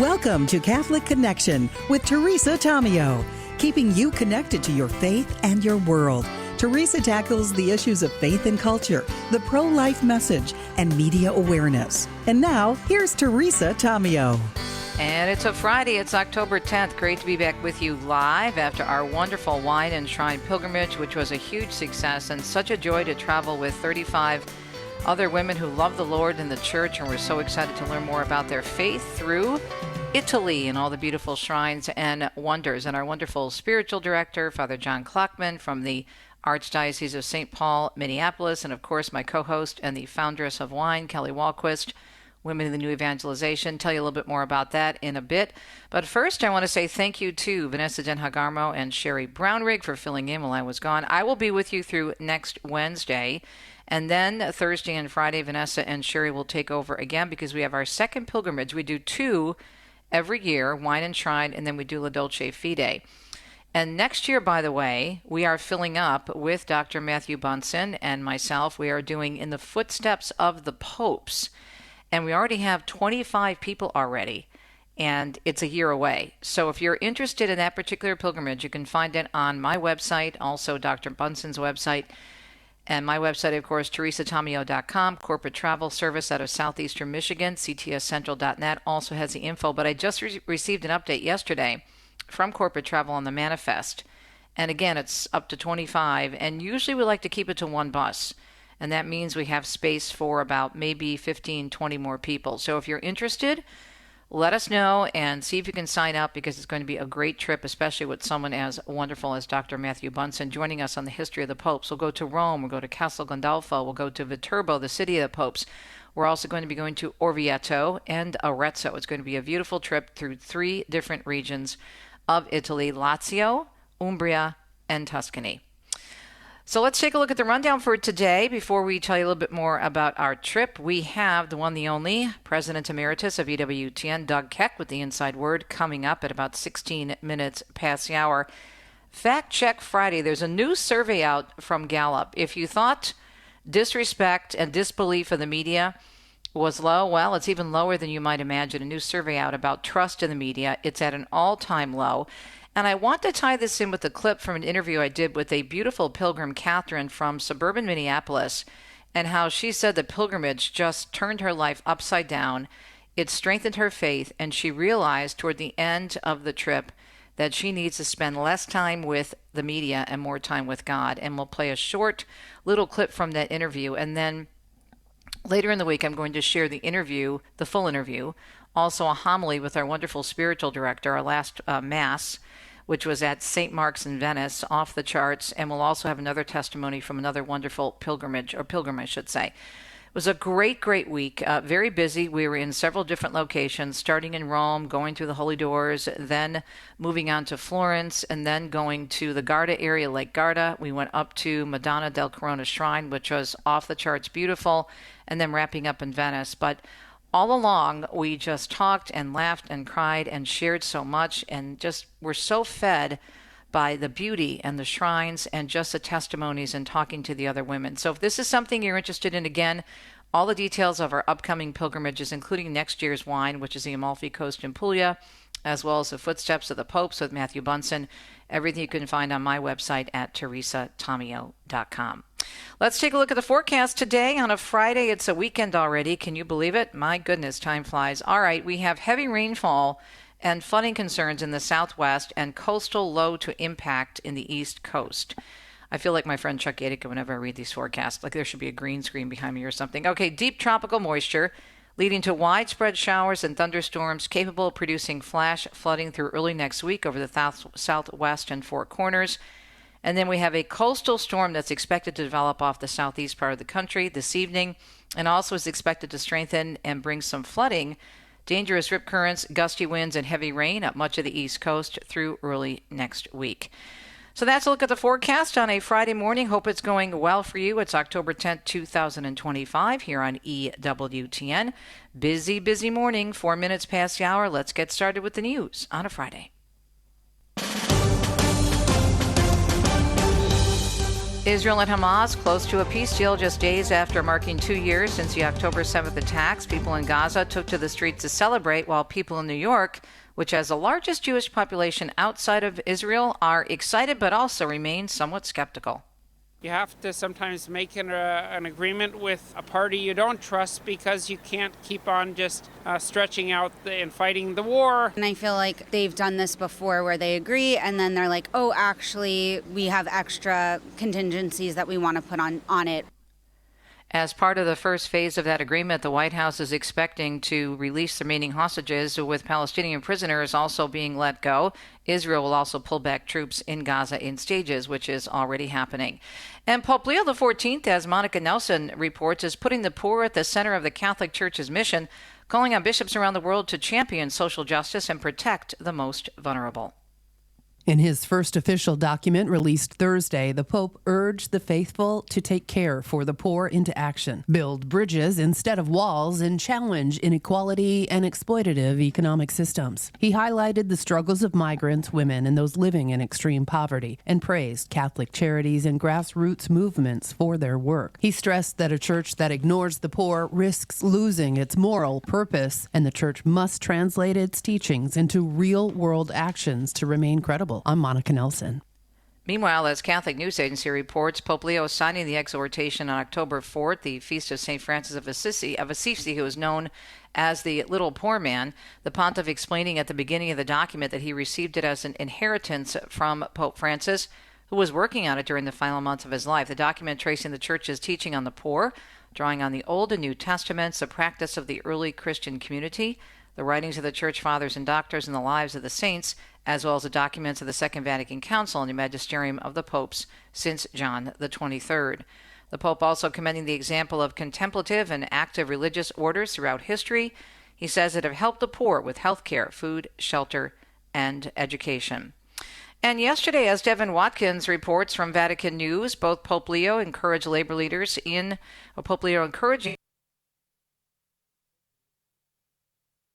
Welcome to Catholic Connection with Teresa Tomeo, keeping you connected to your faith and your world. Teresa tackles the issues of faith and culture, the pro-life message, and media awareness. And now, here's Teresa Tomeo. And it's a Friday. It's October 10th. Great to be back with you live after our wonderful Wine and Shrine pilgrimage, which was a huge success and such a joy to travel with 35 other women who love the Lord and the church, and we're so excited to learn more about their faith through Italy and all the beautiful shrines and wonders. And our wonderful spiritual director, Father John Klockman from the Archdiocese of St. Paul, Minneapolis, and of course my co-host and the foundress of Wine, Kelly Walquist, Women in the New Evangelization. Tell you a little bit more about that in a bit. But first, I want to say thank you to Vanessa Denhagarmo and Sherry Brownrigg for filling in while I was gone. I will be with you through next Wednesday. And then Thursday and Friday, Vanessa and Sherry will take over again because we have our second pilgrimage. We do two every year, Wine and Shrine, and then we do La Dolce Fide. And next year, by the way, we are filling up with Dr. Matthew Bunson and myself. We are doing In the Footsteps of the Popes. And we already have 25 people already, and it's a year away. So if you're interested in that particular pilgrimage, you can find it on my website, also Dr. Bunson's website, and my website, of course, teresatomeo.com. Corporate travel service out of southeastern Michigan, ctscentral.net, also has the info. But I just received an update yesterday from Corporate Travel on the manifest. And again, it's up to 25, and usually we like to keep it to one bus. And that means we have space for about maybe 15, 20 more people. So if you're interested, let us know and see if you can sign up, because it's going to be a great trip, especially with someone as wonderful as Dr. Matthew Bunson joining us on the history of the popes. We'll go to Rome, we'll go to Castel Gandolfo, we'll go to Viterbo, the city of the popes. We're also going to be going to Orvieto and Arezzo. It's going to be a beautiful trip through 3 different regions of Italy: Lazio, Umbria, and Tuscany. So let's take a look at the rundown for today. Before we tell you a little bit more about our trip, we have the one, the only, President Emeritus of EWTN, Doug Keck, with the Inside Word coming up at about 16 minutes past the hour. Fact Check Friday. There's a new survey out from Gallup. If you thought disrespect and disbelief of the media was low, well, it's even lower than you might imagine. A new survey out about trust in the media. It's at an all-time low. And I want to tie this in with a clip from an interview I did with a beautiful pilgrim, Catherine, from suburban Minneapolis, and how she said the pilgrimage just turned her life upside down. It strengthened her faith, and she realized toward the end of the trip that she needs to spend less time with the media and more time with God. And we'll play a short little clip from that interview. And then later in the week, I'm going to share the interview, the full interview, also a homily with our wonderful spiritual director, our last Mass, which was at St. Mark's in Venice, off the charts. And we'll also have another testimony from another wonderful pilgrim, I should say. It was a great, great week, very busy. We were in several different locations, starting in Rome, going through the Holy Doors, then moving on to Florence, and then going to the Garda area, Lake Garda. We went up to Madonna del Corona Shrine, which was off the charts beautiful, and then wrapping up in Venice. But all along, we just talked and laughed and cried and shared so much, and just were so fed by the beauty and the shrines and just the testimonies and talking to the other women. So if this is something you're interested in, again, all the details of our upcoming pilgrimages, including next year's wine, which is the Amalfi Coast in Puglia, as well as the Footsteps of the Popes with Matthew Bunson, everything you can find on my website at teresatomeo.com. Let's take a look at the forecast today on a Friday. It's a weekend already. Can you believe it? My goodness, time flies. All right, we have heavy rainfall and flooding concerns in the southwest and coastal low to impact in the east coast. I feel like my friend Chuck Gatica whenever I read these forecasts, like there should be a green screen behind me or something. Okay, deep tropical moisture leading to widespread showers and thunderstorms capable of producing flash flooding through early next week over the southwest and Four Corners. And then we have a coastal storm that's expected to develop off the southeast part of the country this evening, and also is expected to strengthen and bring some flooding, dangerous rip currents, gusty winds, and heavy rain up much of the east coast through early next week. So that's a look at the forecast on a Friday morning. Hope it's going well for you. It's October 10th, 2025 here on EWTN. Busy, busy morning, 4 minutes past the hour. Let's get started with the news on a Friday. Israel and Hamas close to a peace deal just days after marking 2 years since the October 7th attacks. People in Gaza took to the streets to celebrate, while people in New York, which has the largest Jewish population outside of Israel, are excited but also remain somewhat skeptical. You have to sometimes make an agreement with a party you don't trust, because you can't keep on just stretching out and fighting the war. And I feel like they've done this before where they agree and then they're like, oh, actually, we have extra contingencies that we want to put on it. As part of the first phase of that agreement, the White House is expecting to release the remaining hostages, with Palestinian prisoners also being let go. Israel will also pull back troops in Gaza in stages, which is already happening. And Pope Leo XIV, as Monica Nelson reports, is putting the poor at the center of the Catholic Church's mission, calling on bishops around the world to champion social justice and protect the most vulnerable. In his first official document released Thursday, the Pope urged the faithful to take care for the poor into action, build bridges instead of walls, and challenge inequality and exploitative economic systems. He highlighted the struggles of migrants, women, and those living in extreme poverty, and praised Catholic charities and grassroots movements for their work. He stressed that a church that ignores the poor risks losing its moral purpose, and the church must translate its teachings into real-world actions to remain credible. I'm Monica Nelson. Meanwhile, as Catholic News Agency reports, Pope Leo is signing the exhortation on October 4th, the feast of St. Francis of Assisi, who is known as the Little Poor Man. The pontiff explaining at the beginning of the document that he received it as an inheritance from Pope Francis, who was working on it during the final months of his life. The document tracing the Church's teaching on the poor, drawing on the Old and New Testaments, the practice of the early Christian community, the writings of the Church Fathers and Doctors, and the lives of the saints, as well as the documents of the Second Vatican Council and the magisterium of the popes since John the 23rd. The Pope also commending the example of contemplative and active religious orders throughout history. He says that have helped the poor with health care, food, shelter, and education. And yesterday, as Devin Watkins reports from Vatican News, both Pope Leo encouraged labor leaders Pope Leo encouraging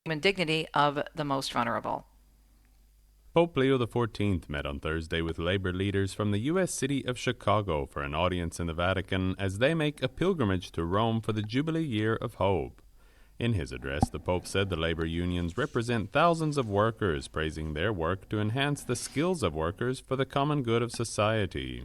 human dignity of the most vulnerable. Pope Leo XIV met on Thursday with labor leaders from the U.S. city of Chicago for an audience in the Vatican as they make a pilgrimage to Rome for the Jubilee Year of Hope. In his address, the Pope said the labor unions represent thousands of workers, praising their work to enhance the skills of workers for the common good of society.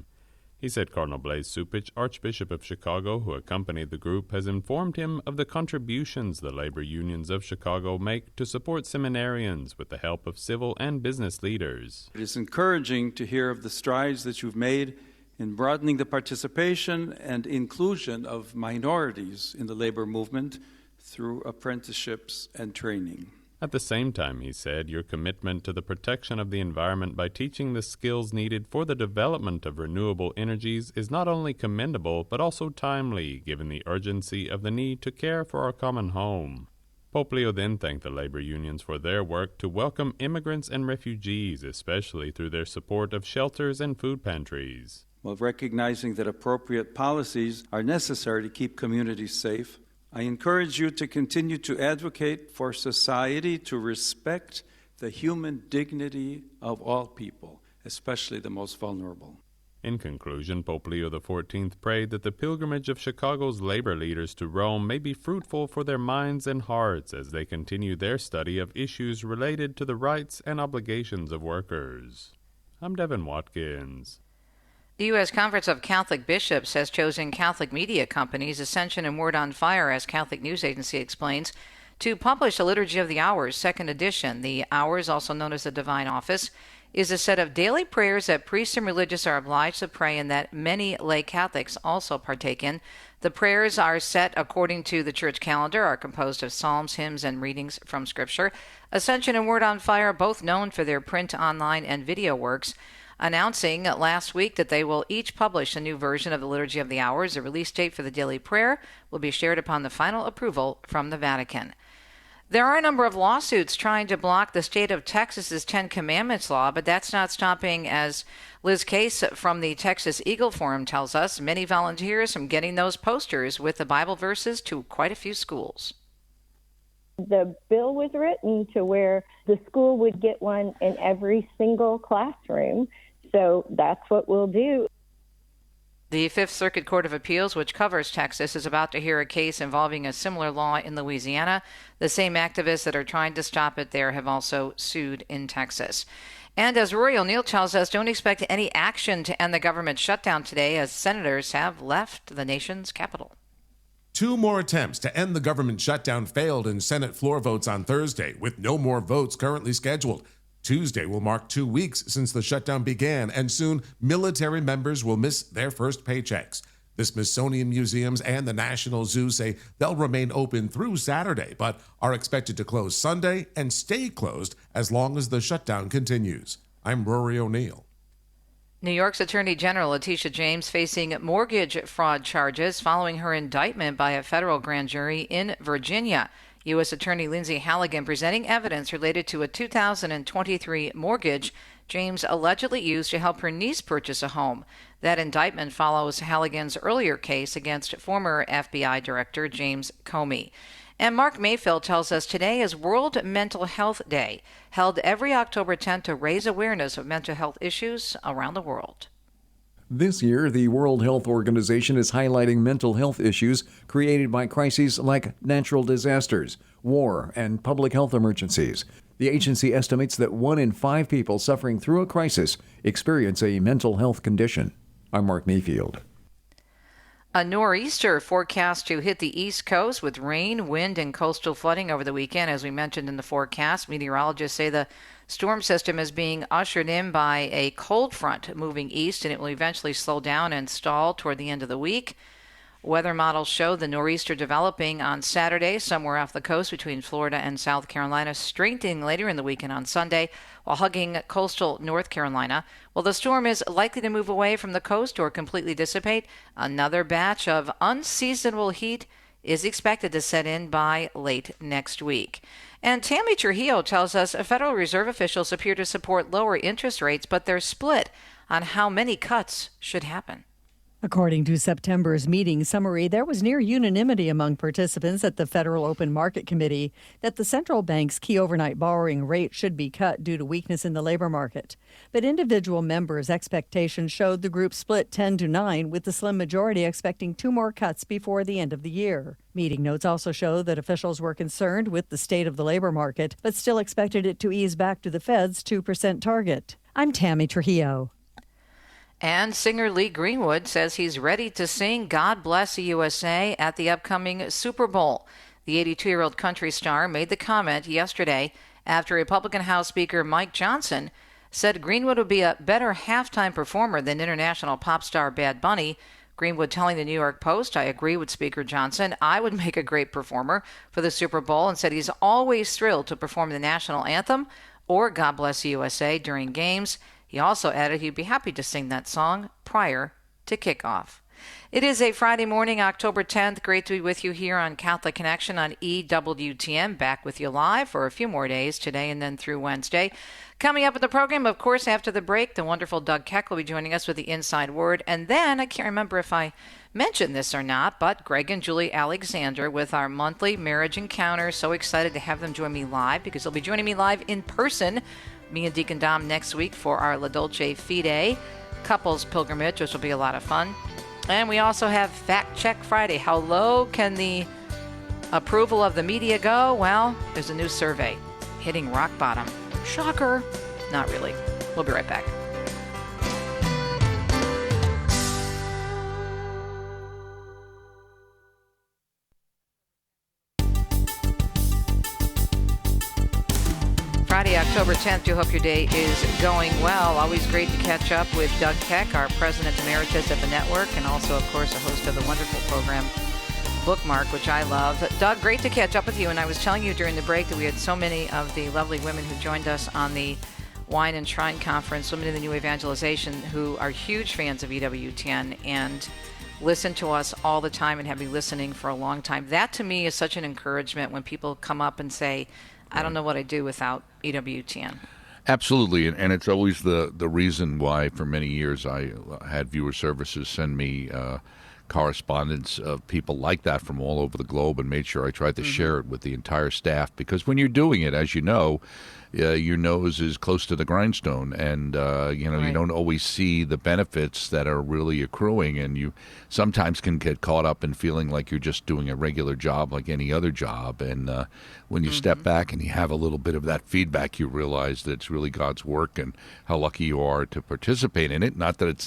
He said Cardinal Blaise Cupich, Archbishop of Chicago, who accompanied the group, has informed him of the contributions the labor unions of Chicago make to support seminarians with the help of civil and business leaders. It is encouraging to hear of the strides that you've made in broadening the participation and inclusion of minorities in the labor movement through apprenticeships and training. At the same time, he said, your commitment to the protection of the environment by teaching the skills needed for the development of renewable energies is not only commendable, but also timely, given the urgency of the need to care for our common home. Pope Leo then thanked the labor unions for their work to welcome immigrants and refugees, especially through their support of shelters and food pantries. While recognizing that appropriate policies are necessary to keep communities safe, I encourage you to continue to advocate for society to respect the human dignity of all people, especially the most vulnerable. In conclusion, Pope Leo XIV prayed that the pilgrimage of Chicago's labor leaders to Rome may be fruitful for their minds and hearts as they continue their study of issues related to the rights and obligations of workers. I'm Devin Watkins. The U.S. Conference of Catholic Bishops has chosen Catholic media companies Ascension and Word on Fire, as Catholic News Agency explains, to publish the Liturgy of the Hours, second edition. The Hours, also known as the Divine Office, is a set of daily prayers that priests and religious are obliged to pray and that many lay Catholics also partake in. The prayers are set according to the church calendar, are composed of psalms, hymns, and readings from Scripture. Ascension and Word on Fire are both known for their print, online, and video works, announcing last week that they will each publish a new version of the Liturgy of the Hours. The release date for the daily prayer will be shared upon the final approval from the Vatican. There are a number of lawsuits trying to block the state of Texas's Ten Commandments law, but that's not stopping, as Liz Case from the Texas Eagle Forum tells us, many volunteers from getting those posters with the Bible verses to quite a few schools. The bill was written to where the school would get one in every single classroom. So that's what we'll do. The Fifth Circuit Court of Appeals, which covers Texas, is about to hear a case involving a similar law in Louisiana. The same activists that are trying to stop it there have also sued in Texas. And as Rory O'Neill tells us, don't expect any action to end the government shutdown today as senators have left the nation's capital. 2 more attempts to end the government shutdown failed in Senate floor votes on Thursday, with no more votes currently scheduled. Tuesday will mark 2 weeks since the shutdown began, and soon military members will miss their first paychecks. The Smithsonian Museums and the National Zoo say they'll remain open through Saturday, but are expected to close Sunday and stay closed as long as the shutdown continues. I'm Rory O'Neill. New York's Attorney General Letitia James facing mortgage fraud charges following her indictment by a federal grand jury in Virginia. U.S. Attorney Lindsay Halligan presenting evidence related to a 2023 mortgage James allegedly used to help her niece purchase a home. That indictment follows Halligan's earlier case against former FBI Director James Comey. And Mark Mayfield tells us today is World Mental Health Day, held every October 10th to raise awareness of mental health issues around the world. This year, the World Health Organization is highlighting mental health issues created by crises like natural disasters, war, and public health emergencies. The agency estimates that 1 in 5 people suffering through a crisis experience a mental health condition. I'm Mark Mayfield. A nor'easter forecast to hit the East Coast with rain, wind, and coastal flooding over the weekend. As we mentioned in the forecast, meteorologists say the storm system is being ushered in by a cold front moving east, and it will eventually slow down and stall toward the end of the week. Weather models show the nor'easter developing on Saturday somewhere off the coast between Florida and South Carolina, strengthening later in the weekend on Sunday while hugging coastal North Carolina. Well, the storm is likely to move away from the coast or completely dissipate. Another batch of unseasonable heat is expected to set in by late next week. And Tammy Trujillo tells us Federal Reserve officials appear to support lower interest rates, but they're split on how many cuts should happen. According to September's meeting summary, there was near unanimity among participants at the Federal Open Market Committee that the central bank's key overnight borrowing rate should be cut due to weakness in the labor market. But individual members' expectations showed the group split 10-9, with the slim majority expecting 2 more cuts before the end of the year. Meeting notes also show that officials were concerned with the state of the labor market, but still expected it to ease back to the Fed's 2% target. I'm Tammy Trujillo. And singer Lee Greenwood says he's ready to sing God Bless the USA at the upcoming Super Bowl. The 82-year-old country star made the comment yesterday after Republican House Speaker Mike Johnson said Greenwood would be a better halftime performer than international pop star Bad Bunny. Greenwood telling the New York Post, I agree with Speaker Johnson. I would make a great performer for the Super Bowl, and said he's always thrilled to perform the national anthem or God Bless the USA during games. He also added he'd be happy to sing that song prior to kickoff. It is a Friday morning, October 10th. Great to be with you here on Catholic Connection on EWTN. Back with you live for a few more days today and then through Wednesday. Coming up in the program, of course, after the break, the wonderful Doug Keck will be joining us with the Inside Word. And then, I can't remember if I mentioned this or not, but Greg and Julie Alexander with our monthly marriage encounter. So excited to have them join me live because they'll be joining me live in person, me and Deacon Dom, next week for our La Dolce Fide couples pilgrimage, which will be a lot of fun. And we also have Fact Check Friday. How low can the approval of the media go? Well, there's a new survey hitting rock bottom. Shocker. Not really. We'll be right back. Friday, October 10th. Do hope your day is going well. Always great to catch up with Doug Keck, our President Emeritus at the network, and also, of course, a host of the wonderful program Bookmark, which I love. Doug, great to catch up with you. And I was telling you during the break that we had so many of the lovely women who joined us on the Wine and Shrine Conference, Women in the New Evangelization, who are huge fans of EWTN and listen to us all the time and have been listening for a long time. That, to me, is such an encouragement when people come up and say, I don't know what I'd do without EWTN. Absolutely, and it's always the reason why for many years I had viewer services send me correspondence of people like that from all over the globe, and made sure I tried to share it with the entire staff, because when you're doing it, as you know, your nose is close to the grindstone, and you don't always see the benefits that are really accruing, and you sometimes can get caught up in feeling like you're just doing a regular job like any other job. And when you step back and you have a little bit of that feedback, you realize that it's really God's work and how lucky you are to participate in it. Not that it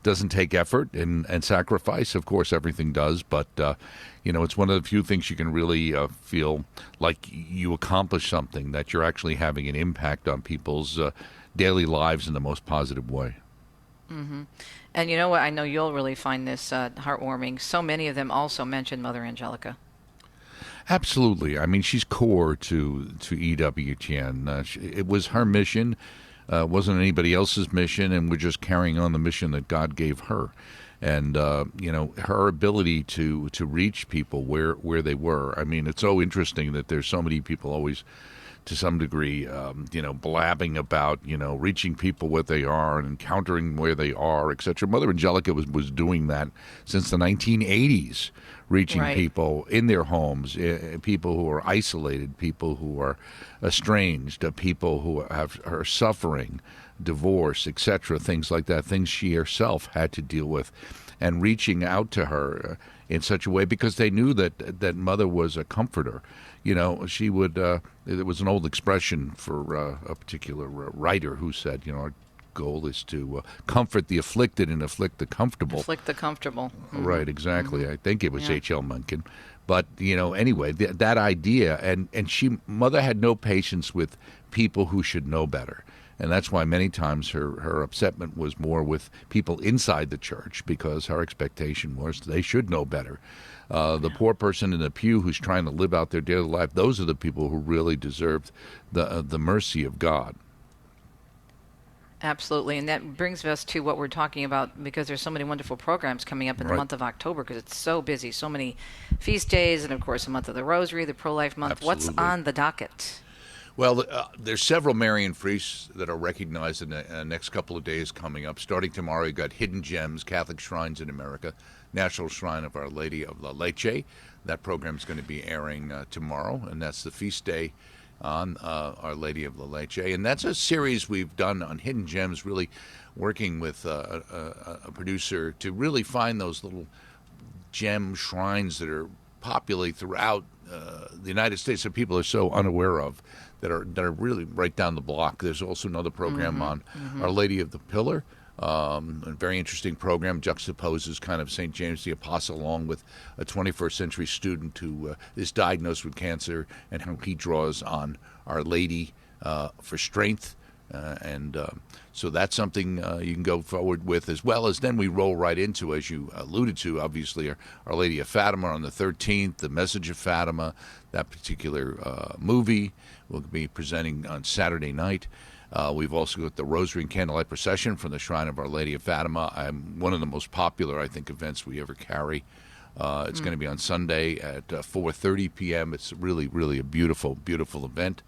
doesn't take effort and sacrifice. Of course, everything does, but it's one of the few things you can really feel like you accomplish something, that you're actually having an impact on people's daily lives in the most positive way. Mm-hmm. And you know what? I know you'll really find this heartwarming. So many of them also mention Mother Angelica. Absolutely. I mean, she's core to EWTN. It was her mission. Wasn't anybody else's mission, and we're just carrying on the mission that God gave her. And her ability to reach people where they were. I mean, it's so interesting that there's so many people always, to some degree, blabbing about reaching people where they are and encountering where they are, etc. Mother Angelica was doing that since the 1980s, reaching people in their homes, people who are isolated, people who are estranged, people who are suffering, divorce, etc., things like that, things she herself had to deal with, and reaching out to her in such a way, because they knew that Mother was a comforter. She would, there was an old expression for a particular writer who said, our goal is to comfort the afflicted and afflict the comfortable. Afflict the comfortable. Mm-hmm. Right, exactly. Mm-hmm. I think it was H.L. Mencken. But, anyway, that idea, and Mother had no patience with people who should know better. And that's why many times her upsetment was more with people inside the church, because her expectation was they should know better. The poor person in the pew who's trying to live out their daily life, those are the people who really deserved the mercy of God. Absolutely, and that brings us to what we're talking about, because there's so many wonderful programs coming up in the month of October, because it's so busy, so many feast days, and of course the month of the Rosary, the Pro-Life Month. Absolutely. What's on the docket? Well, there's several Marian feasts that are recognized in the next couple of days coming up. Starting tomorrow, you've got Hidden Gems, Catholic Shrines in America, National Shrine of Our Lady of La Leche. That program is going to be airing tomorrow, and that's the feast day on Our Lady of La Leche. And that's a series we've done on Hidden Gems, really working with a producer to really find those little gem shrines that are populated throughout the United States that people are so unaware of, that are really right down the block. There's also another program on Our Lady of the Pillar, a very interesting program, juxtaposes kind of St. James the Apostle along with a 21st century student who is diagnosed with cancer, and how he draws on Our Lady for strength. So that's something you can go forward with, as well as then we roll right into, as you alluded to, obviously, Our Lady of Fatima on the 13th, The Message of Fatima, that particular movie will be presenting on Saturday night. We've also got the Rosary and Candlelight Procession from the Shrine of Our Lady of Fatima, one of the most popular, I think, events we ever carry. It's going to be on Sunday at 4:30 p.m. It's really, really a beautiful, beautiful event.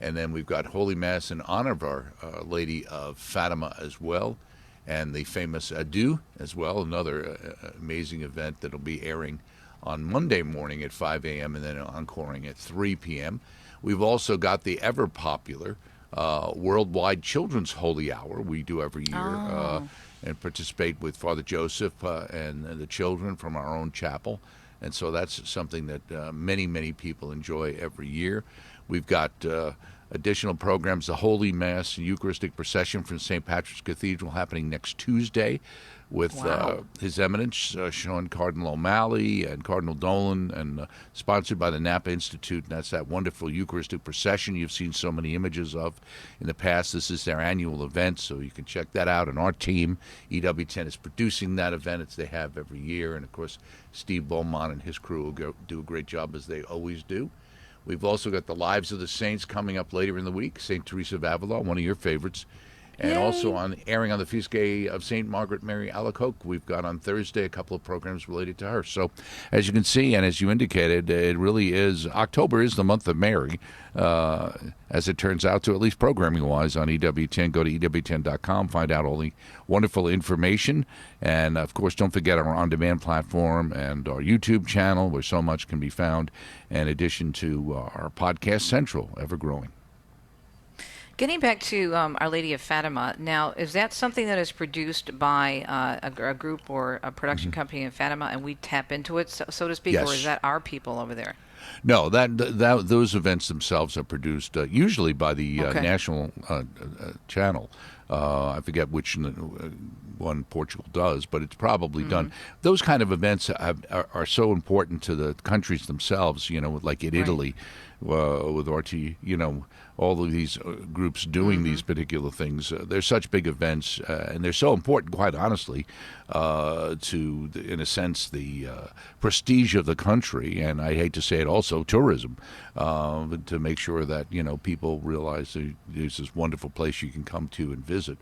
And then we've got Holy Mass in honor of Our Lady of Fatima as well, and the famous Adieu as well, another amazing event that'll be airing on Monday morning at 5 a.m. and then encoring at 3 p.m. We've also got the ever-popular Worldwide Children's Holy Hour we do every year, and participate with Father Joseph and the children from our own chapel. And so that's something that many, many people enjoy every year. We've got additional programs, the Holy Mass and Eucharistic Procession from St. Patrick's Cathedral happening next Tuesday with His Eminence, Sean Cardinal O'Malley and Cardinal Dolan, and sponsored by the Napa Institute. And that's that wonderful Eucharistic procession you've seen so many images of in the past. This is their annual event, so you can check that out. And our team, EWTN, is producing that event, as they have every year. And, of course, Steve Beaumont and his crew will do a great job, as they always do. We've also got the Lives of the Saints coming up later in the week. St. Teresa of Avila, one of your favorites. And also airing on the feast day of St. Margaret Mary Alacoque. We've got on Thursday a couple of programs related to her. So as you can see, and as you indicated, it really is, October is the month of Mary, as it turns out to, at least programming-wise on EWTN. Go to EWTN.com, find out all the wonderful information. And, of course, don't forget our on-demand platform and our YouTube channel, where so much can be found, in addition to our podcast central, ever growing. Getting back to Our Lady of Fatima, now, is that something that is produced by a group or a production company in Fatima, and we tap into it, so to speak, Yes. or is that our people over there? No, those events themselves are produced usually by the national channel. I forget which one Portugal does, but it's probably done. Those kind of events are so important to the countries themselves, like in Italy with RT, all of these groups doing these particular things. They're such big events, and they're so important, quite honestly, to, in a sense, the prestige of the country, and I hate to say it, also tourism, to make sure that, people realize there's this wonderful place you can come to and visit.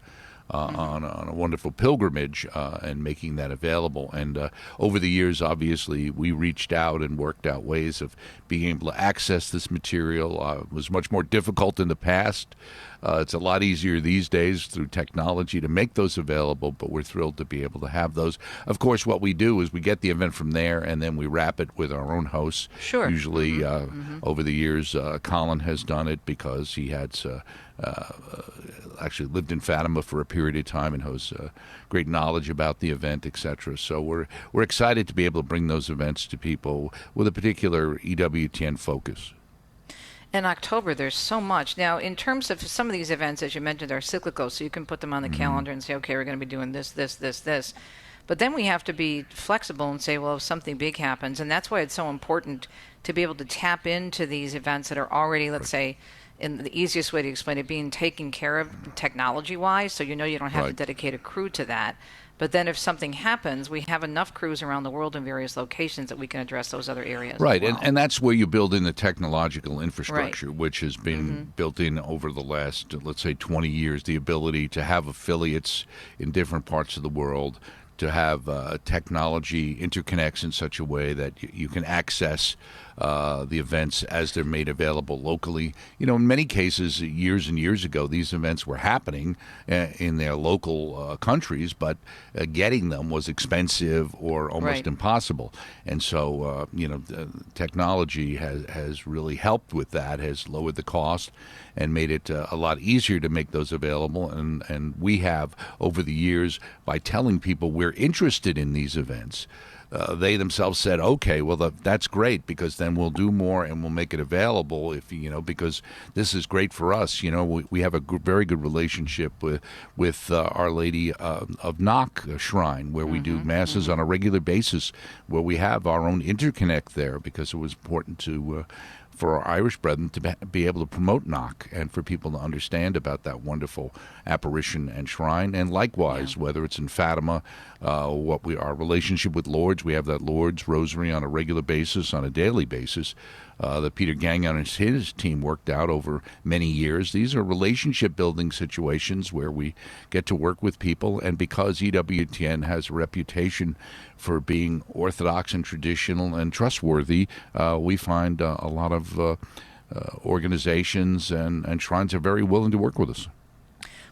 On a wonderful pilgrimage and making that available. And over the years, obviously, we reached out and worked out ways of being able to access this material. It was much more difficult in the past. It's a lot easier these days through technology to make those available, but we're thrilled to be able to have those. Of course, what we do is we get the event from there, and then we wrap it with our own hosts. Sure. Usually, over the years, Colin has done it because he had actually lived in Fatima for a period of time and has great knowledge about the event, etc. So we're excited to be able to bring those events to people with a particular EWTN focus. In October, there's so much. Now, in terms of some of these events, as you mentioned, are cyclical, so you can put them on the calendar and say, okay, we're going to be doing this, this, this, this. But then we have to be flexible and say, well, if something big happens, and that's why it's so important to be able to tap into these events that are already, let's say, in the easiest way to explain it, being taken care of technology-wise, so you don't have to dedicate a crew to that. But then if something happens, we have enough crews around the world in various locations that we can address those other areas. Right, as well. and that's where you build in the technological infrastructure, which has been built in over the last, let's say, 20 years, the ability to have affiliates in different parts of the world, to have technology interconnects in such a way that you can access the events as they're made available locally. In many cases, years and years ago, these events were happening in their local countries, but getting them was expensive or almost impossible. And so, technology has really helped with that, has lowered the cost and made it a lot easier to make those available. And we have, over the years, by telling people we're interested in these events, they themselves said, okay, well, that's great, because then we'll do more and we'll make it available because this is great for us. We have a very good relationship with Our Lady of Knock Shrine, where we do masses on a regular basis, where we have our own interconnect there, because it was important for our Irish brethren to be able to promote Knock and for people to understand about that wonderful apparition and shrine. And likewise, whether it's in Fatima, our relationship with Lourdes, we have that Lourdes Rosary on a regular basis, on a daily basis, that Peter Gagnon and his team worked out over many years. These are relationship-building situations where we get to work with people, and because EWTN has a reputation for being orthodox and traditional and trustworthy, we find a lot of organizations and shrines are very willing to work with us.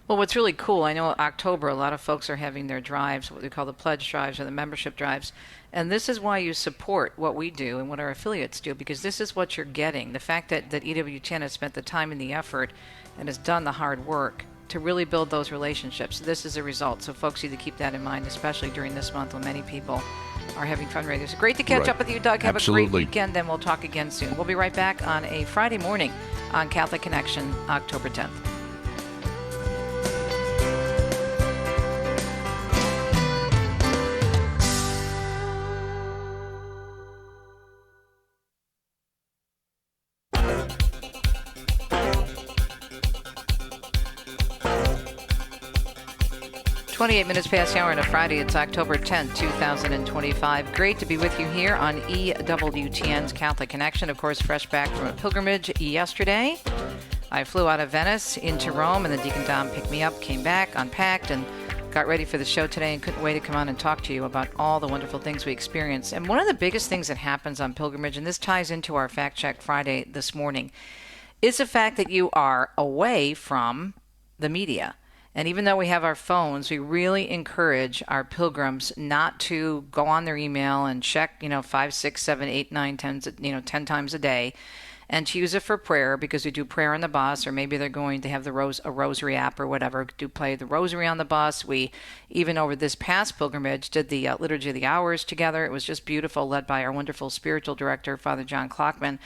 Well, what's really cool, I know October, a lot of folks are having their drives, what we call the pledge drives or the membership drives. And this is why you support what we do and what our affiliates do, because this is what you're getting. The fact that EWTN has spent the time and the effort and has done the hard work to really build those relationships. This is a result. So folks need to keep that in mind, especially during this month when many people are having fundraisers. It's great to catch up with you, Doug. Have a great weekend, and we'll talk again soon. We'll be right back on a Friday morning on Catholic Connection, October 10th. 28 minutes past the hour on a Friday. It's October 10th, 2025. Great to be with you here on EWTN's Catholic Connection. Of course, fresh back from a pilgrimage yesterday. I flew out of Venice into Rome, and then Deacon Dom picked me up, came back, unpacked, and got ready for the show today, and couldn't wait to come on and talk to you about all the wonderful things we experienced. And one of the biggest things that happens on pilgrimage, and this ties into our Fact Check Friday this morning, is the fact that you are away from the media. And even though we have our phones, we really encourage our pilgrims not to go on their email and check, 5, 6, 7, 8, 9, 10, 10 times a day. and to use it for prayer, because we do prayer on the bus, or maybe they're going to have a rosary app or whatever, do play the rosary on the bus. We, even over this past pilgrimage, did the Liturgy of the Hours together. It was just beautiful, led by our wonderful spiritual director, Father John Klockman.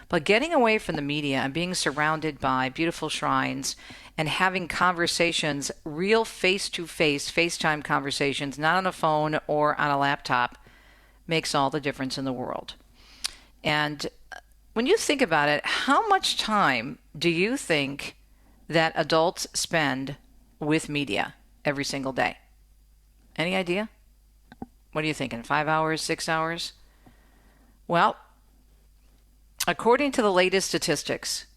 But getting away from the media and being surrounded by beautiful shrines and having conversations, real face-to-face, FaceTime conversations, not on a phone or on a laptop, makes all the difference in the world. And when you think about it, how much time do you think that adults spend with media every single day? Any idea? What are you thinking? 5 hours, 6 hours? Well, according to the latest statistics,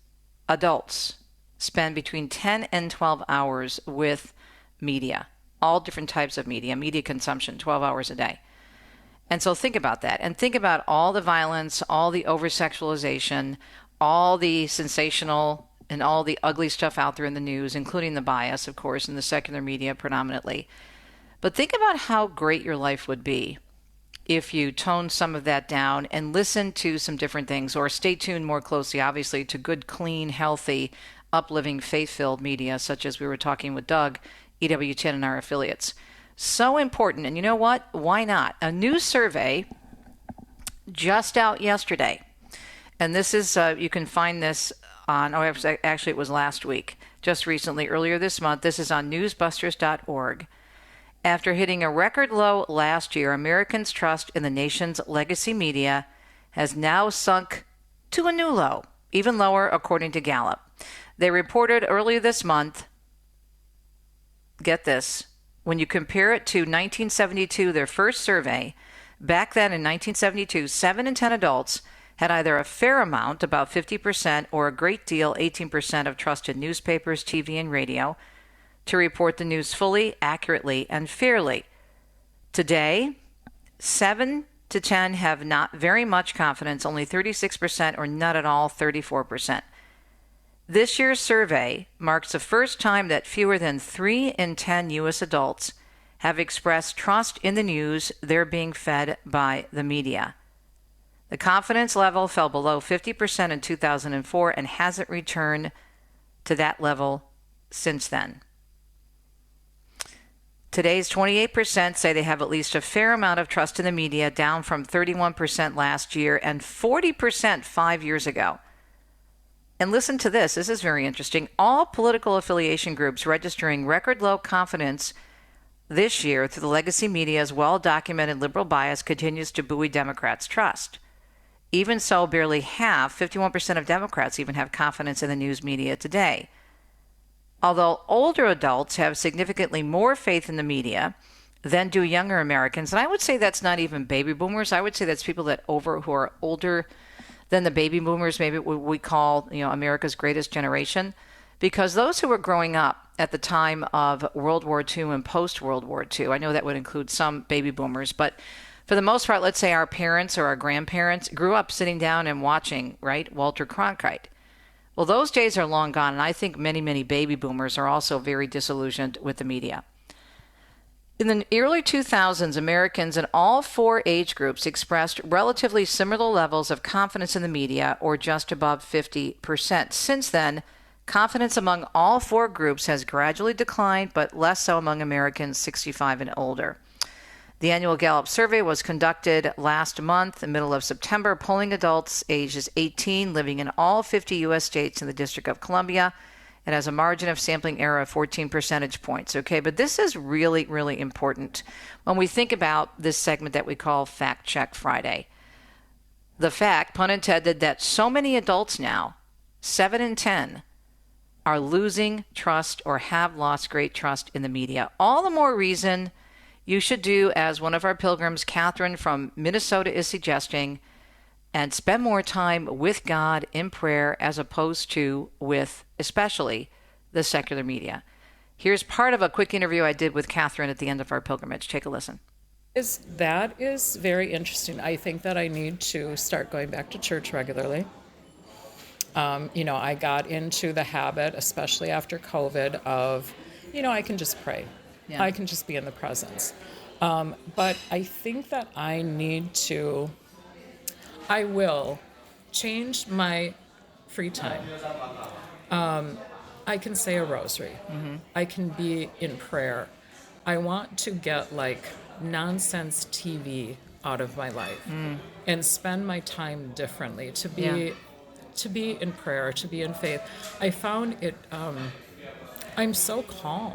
adults spend between 10 and 12 hours with media, all different types of media consumption, 12 hours a day. And so think about that, and think about all the violence, all the over-sexualization, all the sensational and all the ugly stuff out there in the news, including the bias, of course, in the secular media predominantly. But think about how great your life would be if you tone some of that down and listen to some different things, or stay tuned more closely, obviously, to good, clean, healthy, uplifting, faith-filled media, such as we were talking with Doug, EWTN and our affiliates. So important. And you know what? Why not? A new survey just out yesterday. And this is, you can find this on, actually it was last week, just recently, earlier this month. This is on newsbusters.org. After hitting a record low last year, Americans' trust in the nation's legacy media has now sunk to a new low, even lower according to Gallup. They reported earlier this month, get this, when you compare it to 1972, their first survey, back then in 1972, 7 in 10 adults had either a fair amount, about 50%, or a great deal, 18%, of trusted newspapers, TV, and radio to report the news fully, accurately, and fairly. Today, 7 to 10 have not very much confidence, only 36%, or not at all, 34%. This year's survey marks the first time that fewer than 3 in 10 U.S. adults have expressed trust in the news they're being fed by the media. The confidence level fell below 50% in 2004 and hasn't returned to that level since then. Today's 28% say they have at least a fair amount of trust in the media, down from 31% last year and 40% 5 years ago. And listen to this. This is very interesting. All political affiliation groups registering record low confidence this year through the legacy media's well-documented liberal bias continues to buoy Democrats' trust. Even so, barely half, 51% of Democrats even have confidence in the news media today. Although older adults have significantly more faith in the media than do younger Americans, and I would say that's not even baby boomers. I would say that's people who are older than the baby boomers, maybe what we call, America's greatest generation, because those who were growing up at the time of World War II and post-World War II, I know that would include some baby boomers, but for the most part, let's say our parents or our grandparents grew up sitting down and watching, right, Walter Cronkite. Well, those days are long gone, and I think many, many baby boomers are also very disillusioned with the media. In the early 2000s, Americans in all 4 age groups expressed relatively similar levels of confidence in the media, or just above 50%. Since then, confidence among all 4 groups has gradually declined, but less so among Americans 65 and older. The annual Gallup survey was conducted last month, in the middle of September, polling adults ages 18 living in all 50 U.S. states and the District of Columbia. It has a margin of sampling error of 14 percentage points. Okay, but this is really, really important when we think about this segment that we call Fact Check Friday. The fact, pun intended, that so many adults now, 7 in 10, are losing trust or have lost great trust in the media. All the more reason you should do as one of our pilgrims, Catherine from Minnesota, is suggesting, and spend more time with God in prayer as opposed to with, especially, the secular media. Here's part of a quick interview I did with Catherine at the end of our pilgrimage. Take a listen. That is very interesting. I think that I need to start going back to church regularly. I got into the habit, especially after COVID, of, I can just pray. Yeah. I can just be in the presence. But I think that I will change my free time. I can say a rosary. I can be in prayer. I want to get like nonsense TV out of my life and spend my time differently, to be in prayer, to be in faith. I found it, I'm so calm.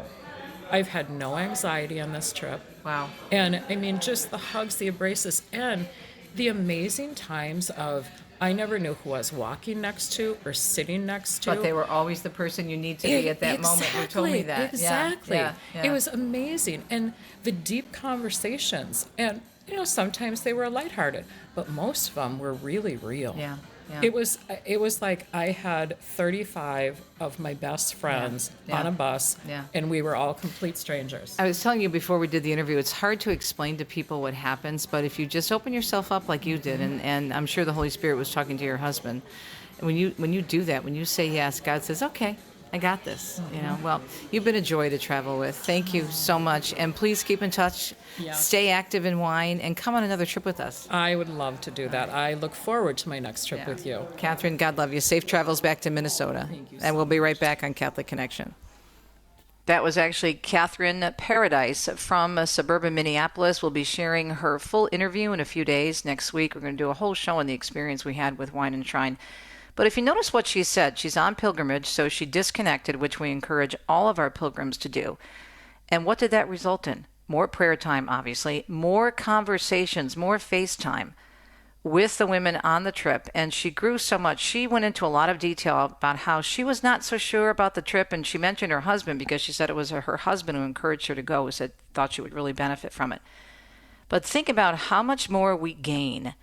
I've had no anxiety on this trip. Wow. And I mean, just the hugs, the embraces, and the amazing times of, I never knew who I was walking next to or sitting next to. But they were always the person you need to be at that moment. You told me that. Exactly. Yeah. It was amazing. And the deep conversations, and sometimes they were lighthearted, but most of them were really real. Yeah. It was like I had 35 of my best friends on a bus, and we were all complete strangers. I was telling you before we did the interview, it's hard to explain to people what happens, but if you just open yourself up like you did, and I'm sure the Holy Spirit was talking to your husband, and when you do that, when you say yes, God says, okay, I got this. Well, you've been a joy to travel with. Thank you so much, and please keep in touch. Stay active in wine, and come on another trip with us. I would love to do that. I look forward to my next trip with you. Catherine, God love you. Safe travels back to Minnesota. Thank you. And we'll be right back on Catholic Connection. That was actually Catherine Paradise from suburban Minneapolis. We'll be sharing her full interview in a few days. Next week, we're going to do a whole show on the experience we had with Wine and Shrine. But if you notice what she said, she's on pilgrimage, so she disconnected, which we encourage all of our pilgrims to do. And what did that result in? More prayer time, obviously, more conversations, more FaceTime with the women on the trip. And she grew so much. She went into a lot of detail about how she was not so sure about the trip. And she mentioned her husband because she said it was her husband who encouraged her to go, who said thought she would really benefit from it. But think about how much more we gain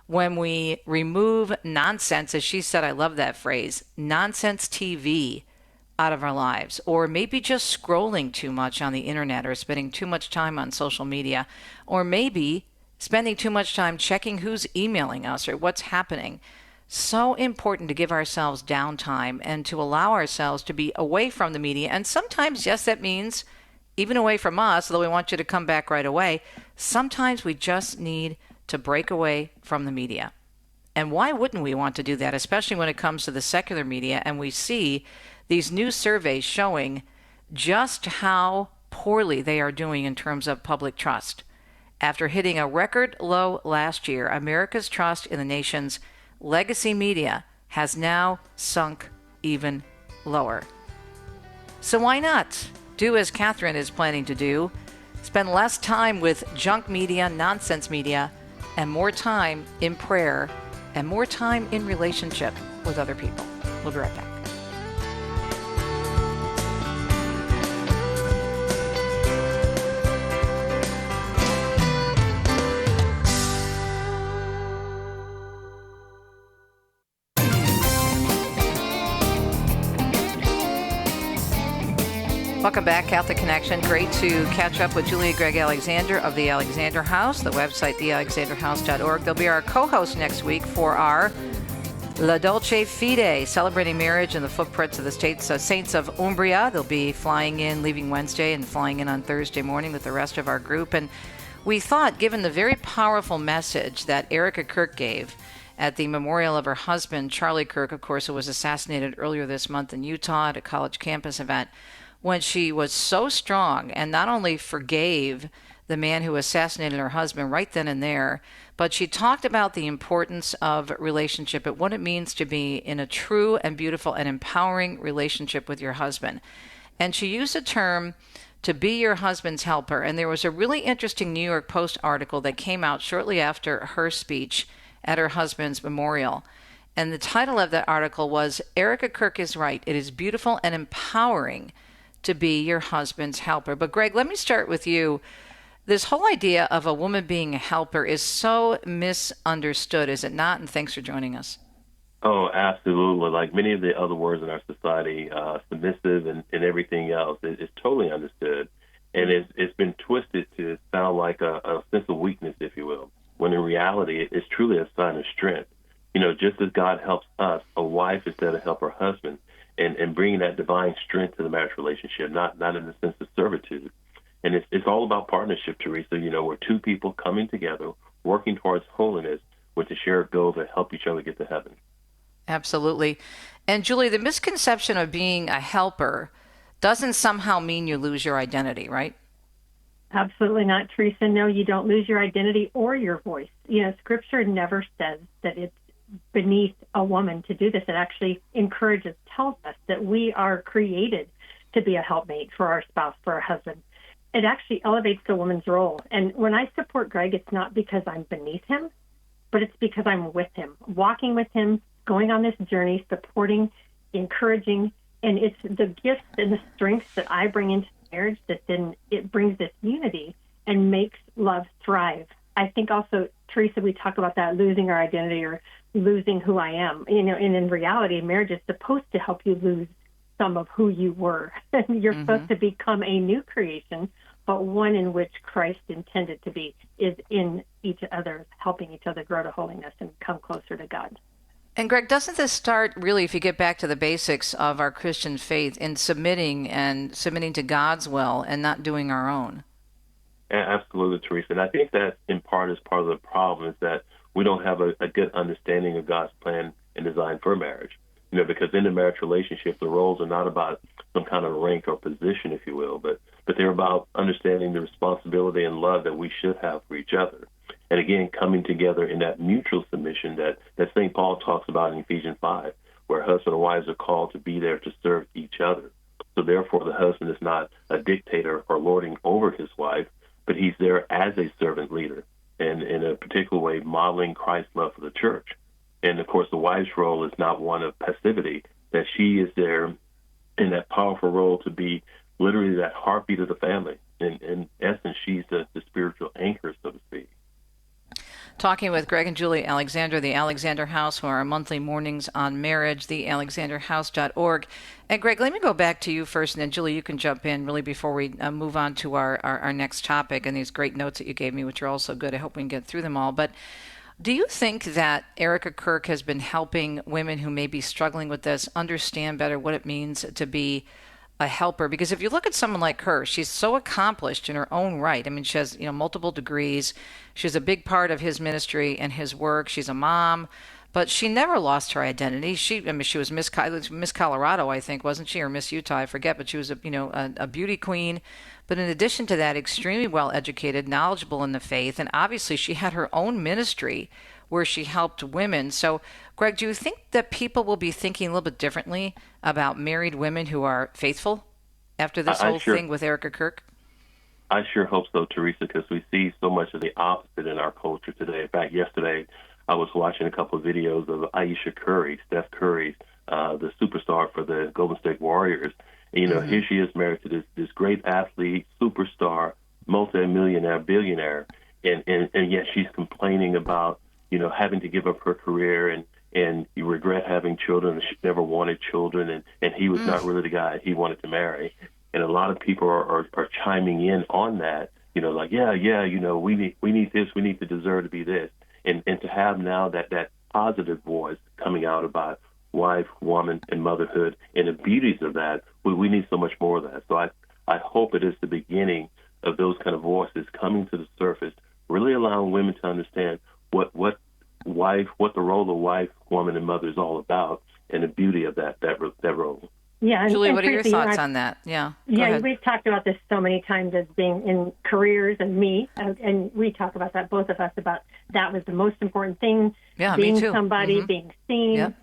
when we remove nonsense, as she said, I love that phrase, nonsense TV out of our lives, or maybe just scrolling too much on the internet or spending too much time on social media, or maybe spending too much time checking who's emailing us or what's happening. So important to give ourselves downtime and to allow ourselves to be away from the media. And sometimes, yes, that means even away from us, though we want you to come back right away. Sometimes we just need to break away from the media. And why wouldn't we want to do that, especially when it comes to the secular media and we see these new surveys showing just how poorly they are doing in terms of public trust. After hitting a record low last year, America's trust in the nation's legacy media has now sunk even lower. So why not do as Catherine is planning to do, spend less time with junk media, nonsense media, and more time in prayer and more time in relationship with other people. We'll be right back. Welcome back, Catholic Connection. Great to catch up with Julia Gregg Alexander of the Alexander House, the website, thealexanderhouse.org. They'll be our co-host next week for our La Dolce Fide, celebrating marriage in the footprints of the Saints of Umbria. They'll be flying in, leaving Wednesday and flying in on Thursday morning with the rest of our group. And we thought, given the very powerful message that Erica Kirk gave at the memorial of her husband, Charlie Kirk, of course, who was assassinated earlier this month in Utah at a college campus event, when she was so strong and not only forgave the man who assassinated her husband right then and there, but she talked about the importance of relationship and what it means to be in a true and beautiful and empowering relationship with your husband. And she used a term, to be your husband's helper. And there was a really interesting New York Post article that came out shortly after her speech at her husband's memorial. And the title of that article was, Erica Kirk is right. It is beautiful and empowering to be your husband's helper. But Greg, let me start with you. This whole idea of a woman being a helper is so misunderstood, is it not? And thanks for joining us. Oh, absolutely. Like many of the other words in our society, submissive and everything else, it's totally understood. And it's been twisted to sound like a sense of weakness, if you will, when in reality, it's truly a sign of strength. You know, just as God helps us, a wife is there to help her husband, and bringing that divine strength to the marriage relationship, not in the sense of servitude. And it's all about partnership, Teresa. You know, we're two people coming together, working towards holiness with the shared goal to help each other get to heaven. Absolutely. And Julie, the misconception of being a helper doesn't somehow mean you lose your identity, right? Absolutely not, Teresa. No, you don't lose your identity or your voice. Scripture never says that it's beneath a woman to do this. It actually tells us that we are created to be a helpmate for our spouse, for our husband. It actually elevates the woman's role. And when I support Greg, it's not because I'm beneath him, but it's because I'm with him, walking with him, going on this journey, supporting, encouraging. And it's the gifts and the strengths that I bring into marriage that then it brings this unity and makes love thrive. I think also, Teresa, we talk about that losing our identity or losing who I am. And in reality, marriage is supposed to help you lose some of who you were. You're supposed to become a new creation, but one in which Christ intended to be is in each other, helping each other grow to holiness and come closer to God. And Greg, doesn't this start really, if you get back to the basics of our Christian faith, in submitting to God's will and not doing our own? Absolutely, Teresa. And I think that in part is part of the problem is that we don't have a good understanding of God's plan and design for marriage. Because in a marriage relationship, the roles are not about some kind of rank or position, if you will, but they're about understanding the responsibility and love that we should have for each other. And again, coming together in that mutual submission that St. Paul talks about in Ephesians 5, where husband and wives are called to be there to serve each other. So therefore, the husband is not a dictator or lording over his wife, but he's there as a servant leader and in a particular way modeling Christ's love for the church. And of course, the wife's role is not one of passivity, that she is there in that powerful role to be literally that heartbeat of the family. In essence, she's the spiritual anchor, so to speak. Talking with Greg and Julie Alexander, the Alexander House, for our monthly mornings on marriage, thealexanderhouse.org. And Greg, let me go back to you first, and then Julie, you can jump in really before we move on to our next topic and these great notes that you gave me, which are also good. I hope we can get through them all. But do you think that Erica Kirk has been helping women who may be struggling with this understand better what it means to be a helper? Because if you look at someone like her, she's so accomplished in her own right. I mean, she has multiple degrees. She's a big part of his ministry and his work. She's a mom, but she never lost her identity. She was Miss Colorado, I think, wasn't she, or Miss Utah? I forget, but she was a beauty queen. But in addition to that, extremely well educated, knowledgeable in the faith, and obviously she had her own ministry where she helped women. So, Greg, do you think that people will be thinking a little bit differently about married women who are faithful after this whole thing with Erica Kirk? I sure hope so, Teresa, because we see so much of the opposite in our culture today. In fact, yesterday I was watching a couple of videos of Aisha Curry, Steph Curry, the superstar for the Golden State Warriors. And, here she is married to this great athlete, superstar, multi-millionaire, billionaire, and yet she's complaining about having to give up her career and you regret having children. She never wanted children, and he was not really the guy he wanted to marry. And a lot of people are chiming in on that, we need this, we need to deserve to be this. And to have now that positive voice coming out about wife, woman, and motherhood and the beauties of that, we need so much more of that. So I hope it is the beginning of those kind of voices coming to the surface, really allowing women to understand what the role of wife, woman, and mother is all about, and the beauty of that role. Yeah, Julie, what are your thoughts on that? Yeah, we've talked about this so many times as being in careers, and we talk about that, both of us, about that was the most important thing. Yeah, being me too. Somebody, being seen,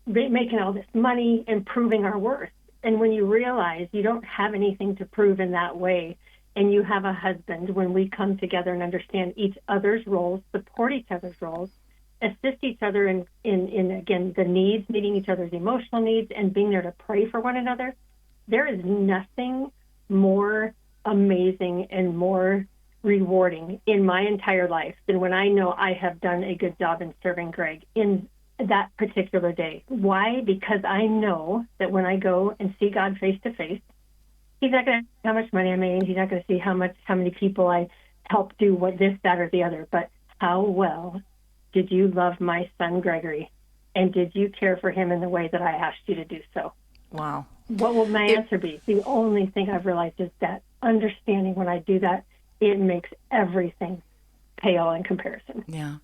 making all this money and proving our worth. And when you realize you don't have anything to prove in that way, and you have a husband, when we come together and understand each other's roles, support each other's roles, assist each other in again, the needs, meeting each other's emotional needs, and being there to pray for one another, there is nothing more amazing and more rewarding in my entire life than when I know I have done a good job in serving Greg in that particular day. Why? Because I know that when I go and see God face to face, He's not going to see how much money I made. He's not going to see how many people I helped do what this, that, or the other. But how well did you love my son Gregory, and did you care for him in the way that I asked you to do so? Wow. What will my answer be? The only thing I've realized is that understanding when I do that, it makes everything pale in comparison. Yeah.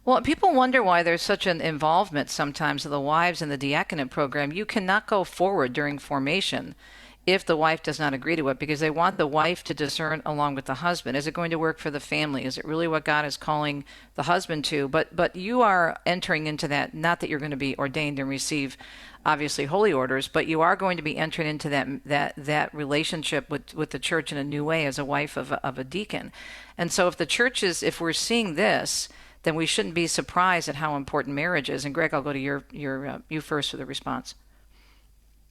Well, people wonder why there's such an involvement sometimes of the wives in the diaconate program. You cannot go forward during formation if the wife does not agree to it, because they want the wife to discern along with the husband. Is it going to work for the family? Is it really what God is calling the husband to? But you are entering into that, not that you're going to be ordained and receive, obviously, holy orders, but you are going to be entering into that relationship with the church in a new way as a wife of a deacon. And so if we're seeing this, then we shouldn't be surprised at how important marriage is. And Greg, I'll go to you first for the response.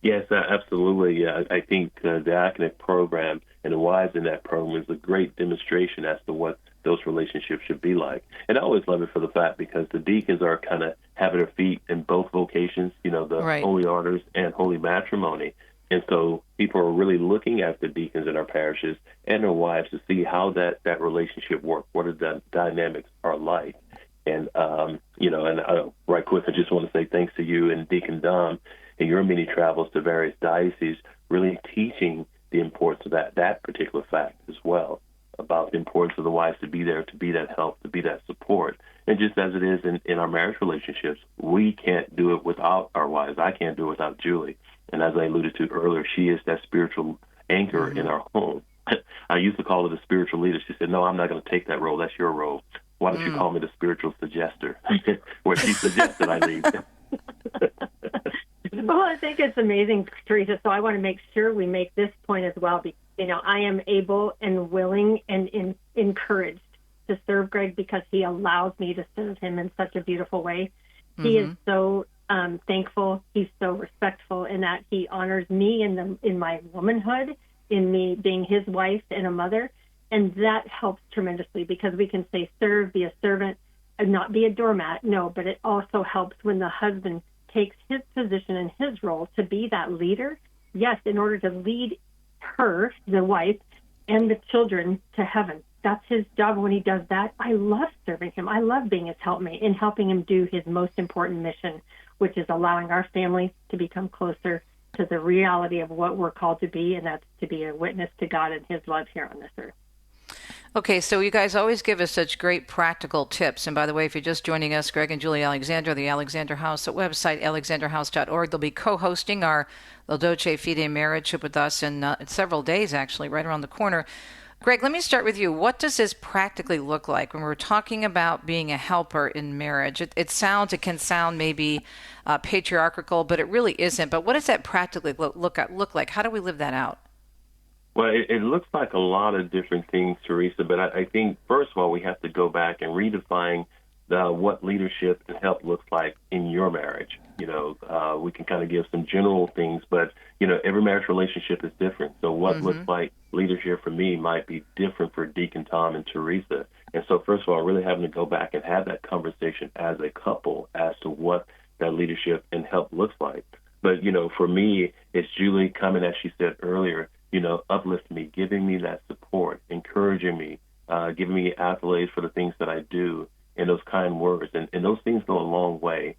Yes, absolutely. I think the diaconate program and the wives in that program is a great demonstration as to what those relationships should be like. And I always love it for the fact because the deacons are kind of having their feet in both vocations, the right. holy orders and holy matrimony. And so people are really looking at the deacons in our parishes and their wives to see how that relationship works, what the dynamics are like. And, right quick, I just want to say thanks to you and Deacon Dom and your many travels to various dioceses, really teaching the importance of that particular fact as well, about the importance of the wives to be there, to be that help, to be that support. And just as it is in our marriage relationships, we can't do it without our wives. I can't do it without Julie. And as I alluded to earlier, she is that spiritual anchor in our home. I used to call her the spiritual leader. She said, no, I'm not going to take that role. That's your role. Why don't you call me the spiritual suggester? Where she suggested I leave. Well, I think it's amazing, Teresa. So I want to make sure we make this point as well. Because, I am able and willing and encouraged to serve Greg because he allows me to serve him in such a beautiful way. Mm-hmm. He is so thankful. He's so respectful in that he honors me in my womanhood, in me being his wife and a mother. And that helps tremendously because we can say serve, be a servant, and not be a doormat. No, but it also helps when the husband takes his position and his role to be that leader. Yes, in order to lead her, the wife, and the children to heaven. That's his job. When he does that, I love serving him. I love being his helpmate and helping him do his most important mission, which is allowing our family to become closer to the reality of what we're called to be, and that's to be a witness to God and his love here on this earth. Okay, so you guys always give us such great practical tips. And by the way, if you're just joining us, Greg and Julie Alexander, the Alexander House, at website alexanderhouse.org. They'll be co-hosting our La Dolce Fide marriage with us in several days, actually, right around the corner. Greg, let me start with you. What does this practically look like when we're talking about being a helper in marriage? It can sound maybe patriarchal, but it really isn't. But what does that practically look like? How do we live that out? Well, it looks like a lot of different things, Teresa, but I think, first of all, we have to go back and redefine what leadership and help looks like in your marriage. We can kind of give some general things, but, every marriage relationship is different. So what looks like leadership for me might be different for Deacon Tom and Teresa. And so, first of all, really having to go back and have that conversation as a couple as to what that leadership and help looks like. But, for me, it's Julie coming, as she said earlier, uplifting me, giving me that support, encouraging me, giving me accolades for the things that I do, and those kind words. And those things go a long way.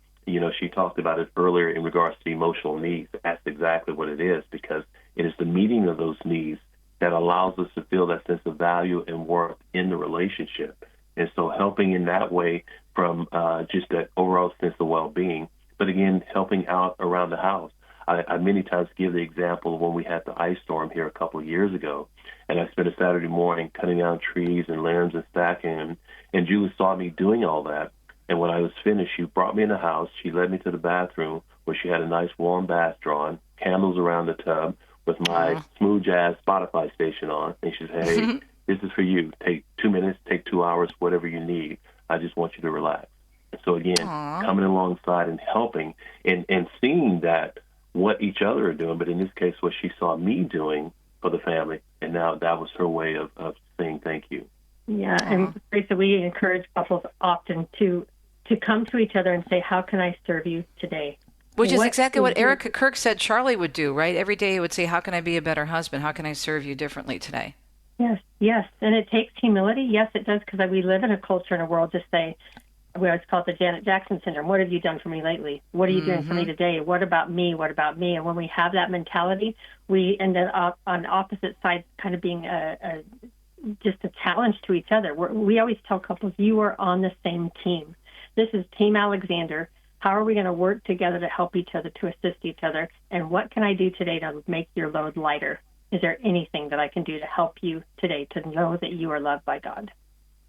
She talked about it earlier in regards to emotional needs. That's exactly what it is, because it is the meeting of those needs that allows us to feel that sense of value and worth in the relationship. And so helping in that way from just that overall sense of well-being, but again, helping out around the house. I many times give the example of when we had the ice storm here a couple of years ago, and I spent a Saturday morning cutting down trees and limbs and stacking them, and Julie saw me doing all that. And when I was finished, she brought me in the house. She led me to the bathroom where she had a nice warm bath drawn, candles around the tub with my smooth jazz Spotify station on. And she said, hey, this is for you. Take 2 minutes, take 2 hours, whatever you need. I just want you to relax. And so again, coming alongside and helping and seeing that what each other are doing, but in this case, what she saw me doing for the family, and now that was her way of saying thank you. Yeah, and Teresa, we encourage couples often to come to each other and say, how can I serve you today? Which is exactly what Erica Kirk said Charlie would do, right? Every day he would say, how can I be a better husband? How can I serve you differently today? Yes, and it takes humility. Yes, it does, because we live in a culture and a world to say, we always call it the Janet Jackson syndrome. What have you done for me lately? What are you doing for me today? What about me? What about me? And when we have that mentality, we end up on opposite sides kind of being just a challenge to each other. We always tell couples, you are on the same team. This is Team Alexander. How are we going to work together to help each other, to assist each other? And what can I do today to make your load lighter? Is there anything that I can do to help you today to know that you are loved by God?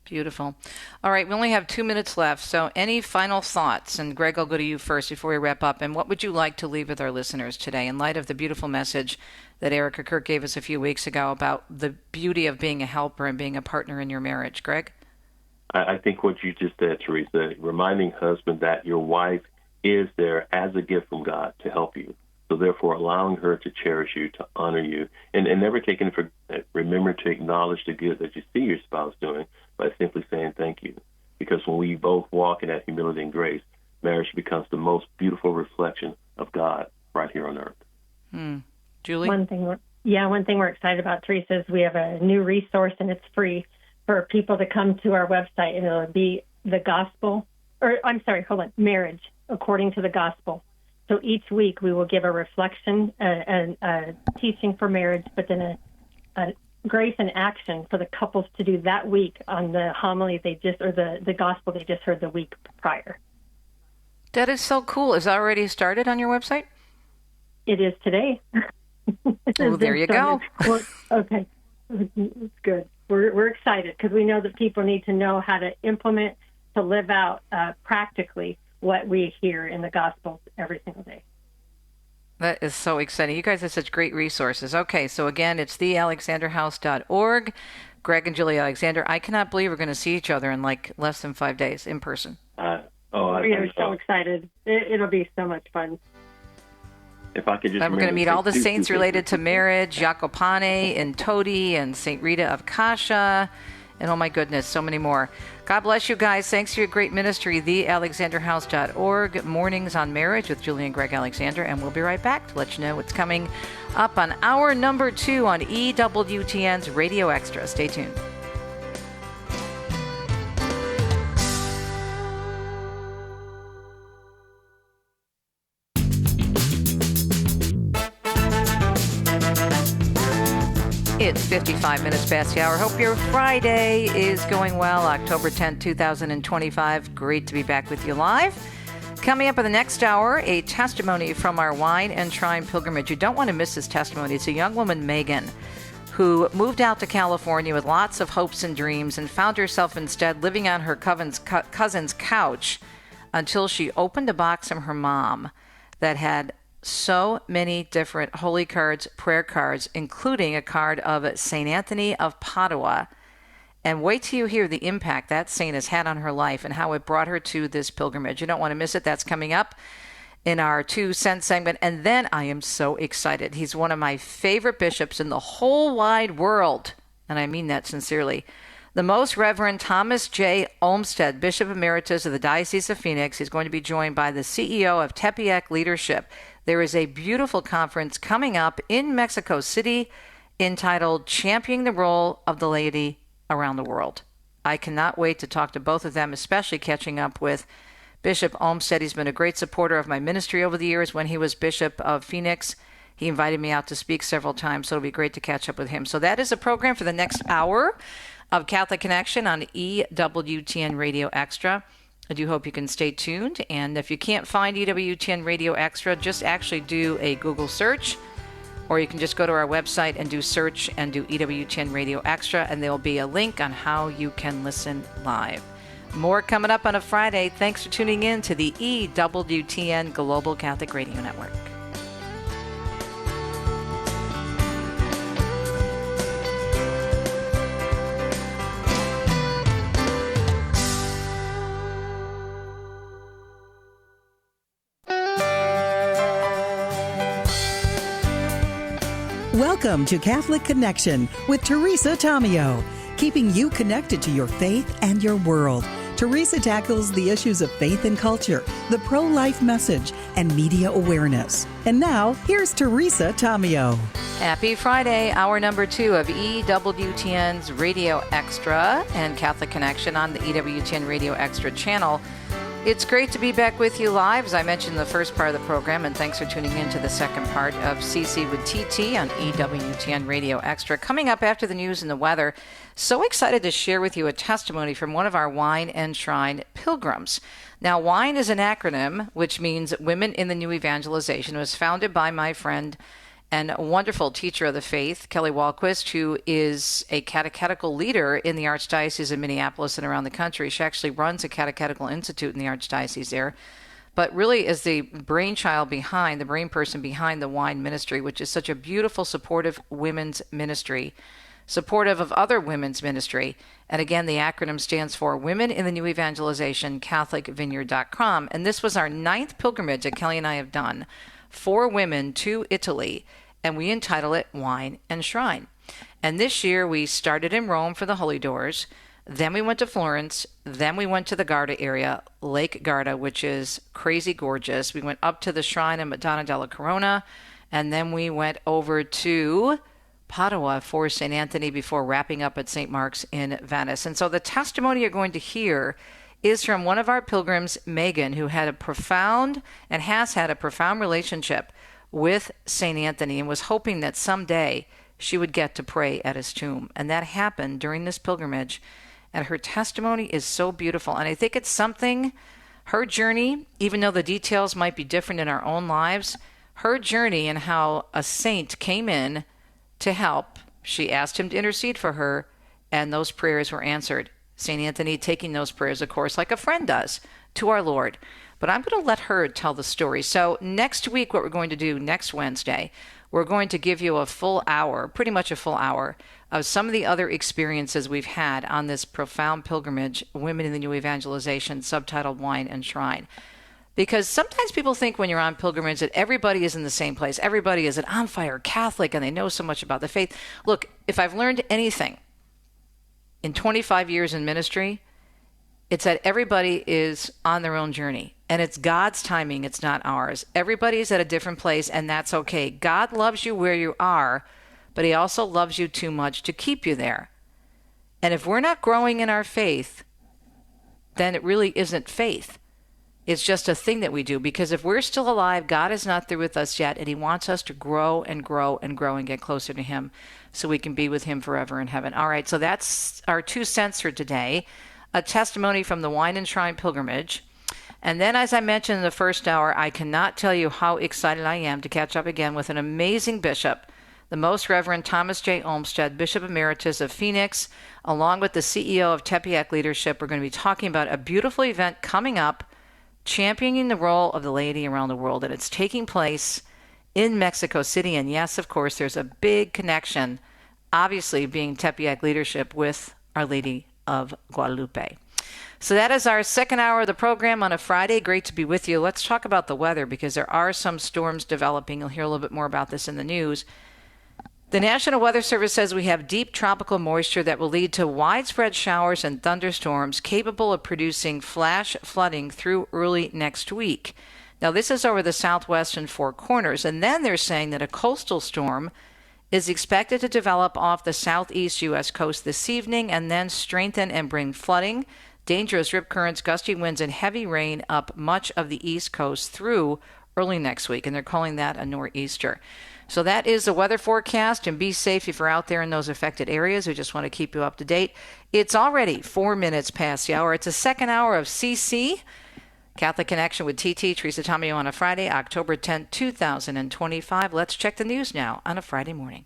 Beautiful. All right, we only have 2 minutes left. So any final thoughts? And Greg, I'll go to you first before we wrap up. And what would you like to leave with our listeners today in light of the beautiful message that Erica Kirk gave us a few weeks ago about the beauty of being a helper and being a partner in your marriage? Greg? I think what you just said, Teresa, reminding husband that your wife is there as a gift from God to help you. So therefore, allowing her to cherish you, to honor you, and never taking it for granted. Remember to acknowledge the good that you see your spouse doing by simply saying thank you. Because when we both walk in that humility and grace, marriage becomes the most beautiful reflection of God right here on earth. Julie? One thing we're excited about, Teresa, is we have a new resource, and it's free for people to come to our website, and it'll be marriage according to the gospel. So each week we will give a reflection, a teaching for marriage, but then a grace and action for the couples to do that week on the homily the gospel they just heard the week prior. That is so cool. Is it already started on your website? It is today. Oh, there you go. Well, okay, it's good. We're excited because we know that people need to know how to implement, to live out practically what we hear in the Gospels every single day. That is so exciting. You guys have such great resources. Okay, so again, it's thealexanderhouse.org. Greg and Julie Alexander, I cannot believe we're going to see each other in like less than 5 days in person. We are so excited. It'll be so much fun. If I could just we're going to meet all the saints related to marriage, Jacopane and Todi and St. Rita of Kasha, and oh my goodness, so many more. God bless you guys. Thanks for your great ministry, thealexanderhouse.org, Mornings on Marriage with Julie and Greg Alexander, and we'll be right back to let you know what's coming up on hour number 2 on EWTN's Radio Extra. Stay tuned. It's 55 minutes past the hour. Hope your Friday is going well. October 10th, 2025. Great to be back with you live. Coming up in the next hour, a testimony from our Wine and Shrine pilgrimage. You don't want to miss this testimony. It's a young woman, Megan, who moved out to California with lots of hopes and dreams and found herself instead living on her cousin's couch until she opened a box from her mom that had so many different holy cards, prayer cards, including a card of St. Anthony of Padua. And wait till you hear the impact that saint has had on her life and how it brought her to this pilgrimage. You don't want to miss it. That's coming up in our 2 cent segment. And then I am so excited. He's one of my favorite bishops in the whole wide world. And I mean that sincerely. The Most Reverend Thomas J. Olmsted, Bishop Emeritus of the Diocese of Phoenix. He's going to be joined by the CEO of Tepeyac Leadership. There is a beautiful conference coming up in Mexico City entitled Championing the Role of the Laity Around the World. I cannot wait to talk to both of them, especially catching up with Bishop Olmsted. He's been a great supporter of my ministry over the years. When he was Bishop of Phoenix, he invited me out to speak several times, so it'll be great to catch up with him. So that is a program for the next hour of Catholic Connection on EWTN Radio Extra. I do hope you can stay tuned. And if you can't find EWTN Radio Extra, just actually do a Google search, or you can just go to our website and do search and do EWTN Radio Extra, and there will be a link on how you can listen live. More coming up on a Friday. Thanks for tuning in to the EWTN Global Catholic Radio Network. Welcome to Catholic Connection with Teresa Tomeo, keeping you connected to your faith and your world. Teresa tackles the issues of faith and culture, the pro-life message, and media awareness. And now, here's Teresa Tomeo. Happy Friday, hour number 2 of EWTN's Radio Extra and Catholic Connection on the EWTN Radio Extra channel. It's great to be back with you live, as I mentioned in the first part of the program, and thanks for tuning in to the second part of CC with TT on EWTN Radio Extra. Coming up after the news and the weather, so excited to share with you a testimony from one of our Wine and Shrine pilgrims. Now, WINE is an acronym, which means Women in the New Evangelization. It was founded by my friend and a wonderful teacher of the faith, Kelly Walquist, who is a catechetical leader in the Archdiocese of Minneapolis and around the country. She actually runs a catechetical institute in the Archdiocese there, but really is the brain person behind the WINE ministry, which is such a beautiful, supportive women's ministry, supportive of other women's ministry. And again, the acronym stands for Women in the New Evangelization, CatholicVineyard.com. And this was our 9th pilgrimage that Kelly and I have done for women to Italy, and we entitle it Wine and Shrine. And this year we started in Rome for the Holy Doors, then we went to Florence, then we went to the Garda area, Lake Garda, which is crazy gorgeous. We went up to the shrine of Madonna della Corona, and then we went over to Padua for St. Anthony before wrapping up at St. Mark's in Venice. And so the testimony you're going to hear is from one of our pilgrims, Megan, who had a profound and has had a profound relationship with St. Anthony and was hoping that someday she would get to pray at his tomb. And that happened during this pilgrimage. And her testimony is so beautiful. And I think it's something, her journey, even though the details might be different in our own lives, her journey and how a saint came in to help. She asked him to intercede for her, and those prayers were answered. St. Anthony taking those prayers, of course, like a friend does, to our Lord. But I'm going to let her tell the story. So next week, what we're going to do next Wednesday, we're going to give you a full hour, pretty much a full hour, of some of the other experiences we've had on this profound pilgrimage, Women in the New Evangelization, subtitled Wine and Shrine. Because sometimes people think when you're on pilgrimage that everybody is in the same place. Everybody is an on-fire Catholic and they know so much about the faith. Look, if I've learned anything in 25 years in ministry, it's that everybody is on their own journey. And it's God's timing, it's not ours. Everybody's at a different place, and that's okay. God loves you where you are, but he also loves you too much to keep you there. And if we're not growing in our faith, then it really isn't faith. It's just a thing that we do, because if we're still alive, God is not through with us yet, and he wants us to grow and grow and grow and get closer to him so we can be with him forever in heaven. All right, so that's our 2 cents for today, a testimony from the Wine and Shrine pilgrimage. And then, as I mentioned in the first hour, I cannot tell you how excited I am to catch up again with an amazing bishop, the Most Reverend Thomas J. Olmsted, Bishop Emeritus of Phoenix, along with the CEO of Tepeyac Leadership. We're going to be talking about a beautiful event coming up, championing the role of the laity around the world, and it's taking place in Mexico City. And yes, of course, there's a big connection, obviously being Tepeyac Leadership, with Our Lady of Guadalupe. So that is our second hour of the program on a Friday. Great to be with you. Let's talk about the weather, because there are some storms developing. You'll hear a little bit more about this in the news. The National Weather Service says we have deep tropical moisture that will lead to widespread showers and thunderstorms capable of producing flash flooding through early next week. Now, this is over the southwest and Four Corners. And then they're saying that a coastal storm is expected to develop off the southeast U.S. coast this evening and then strengthen and bring flooding, dangerous rip currents, gusty winds, and heavy rain up much of the east coast through early next week. And they're calling that a nor'easter. So that is the weather forecast, and be safe if you're out there in those affected areas. We just want to keep you up to date. It's already 4 minutes past the hour. It's a second hour of CC, Catholic Connection with TT, Teresa Tomeo, on a Friday, October 10th, 2025. Let's check the news now on a Friday morning.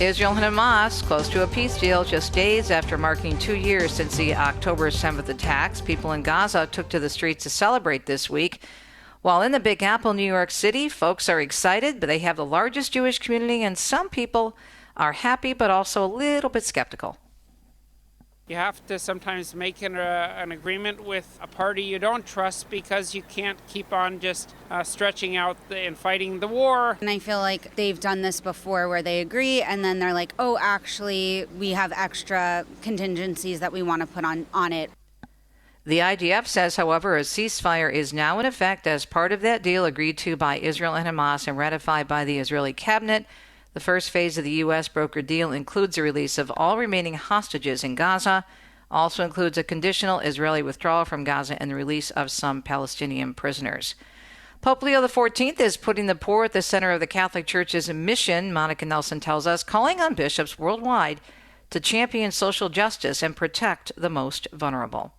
Israel and Hamas close to a peace deal just days after marking 2 years since the October 7th attacks. People in Gaza took to the streets to celebrate this week. While in the Big Apple, New York City, folks are excited, but they have the largest Jewish community, and some people are happy but also a little bit skeptical. You have to sometimes make an agreement with a party you don't trust, because you can't keep on just stretching out and fighting the war. And I feel like they've done this before where they agree and then they're like, oh, actually, we have extra contingencies that we want to put on it. The IDF says, however, a ceasefire is now in effect as part of that deal agreed to by Israel and Hamas and ratified by the Israeli cabinet. The first phase of the U.S. brokered deal includes the release of all remaining hostages in Gaza. Also includes a conditional Israeli withdrawal from Gaza and the release of some Palestinian prisoners. Pope Leo XIV is putting the poor at the center of the Catholic Church's mission, Monica Nelson tells us, calling on bishops worldwide to champion social justice and protect the most vulnerable.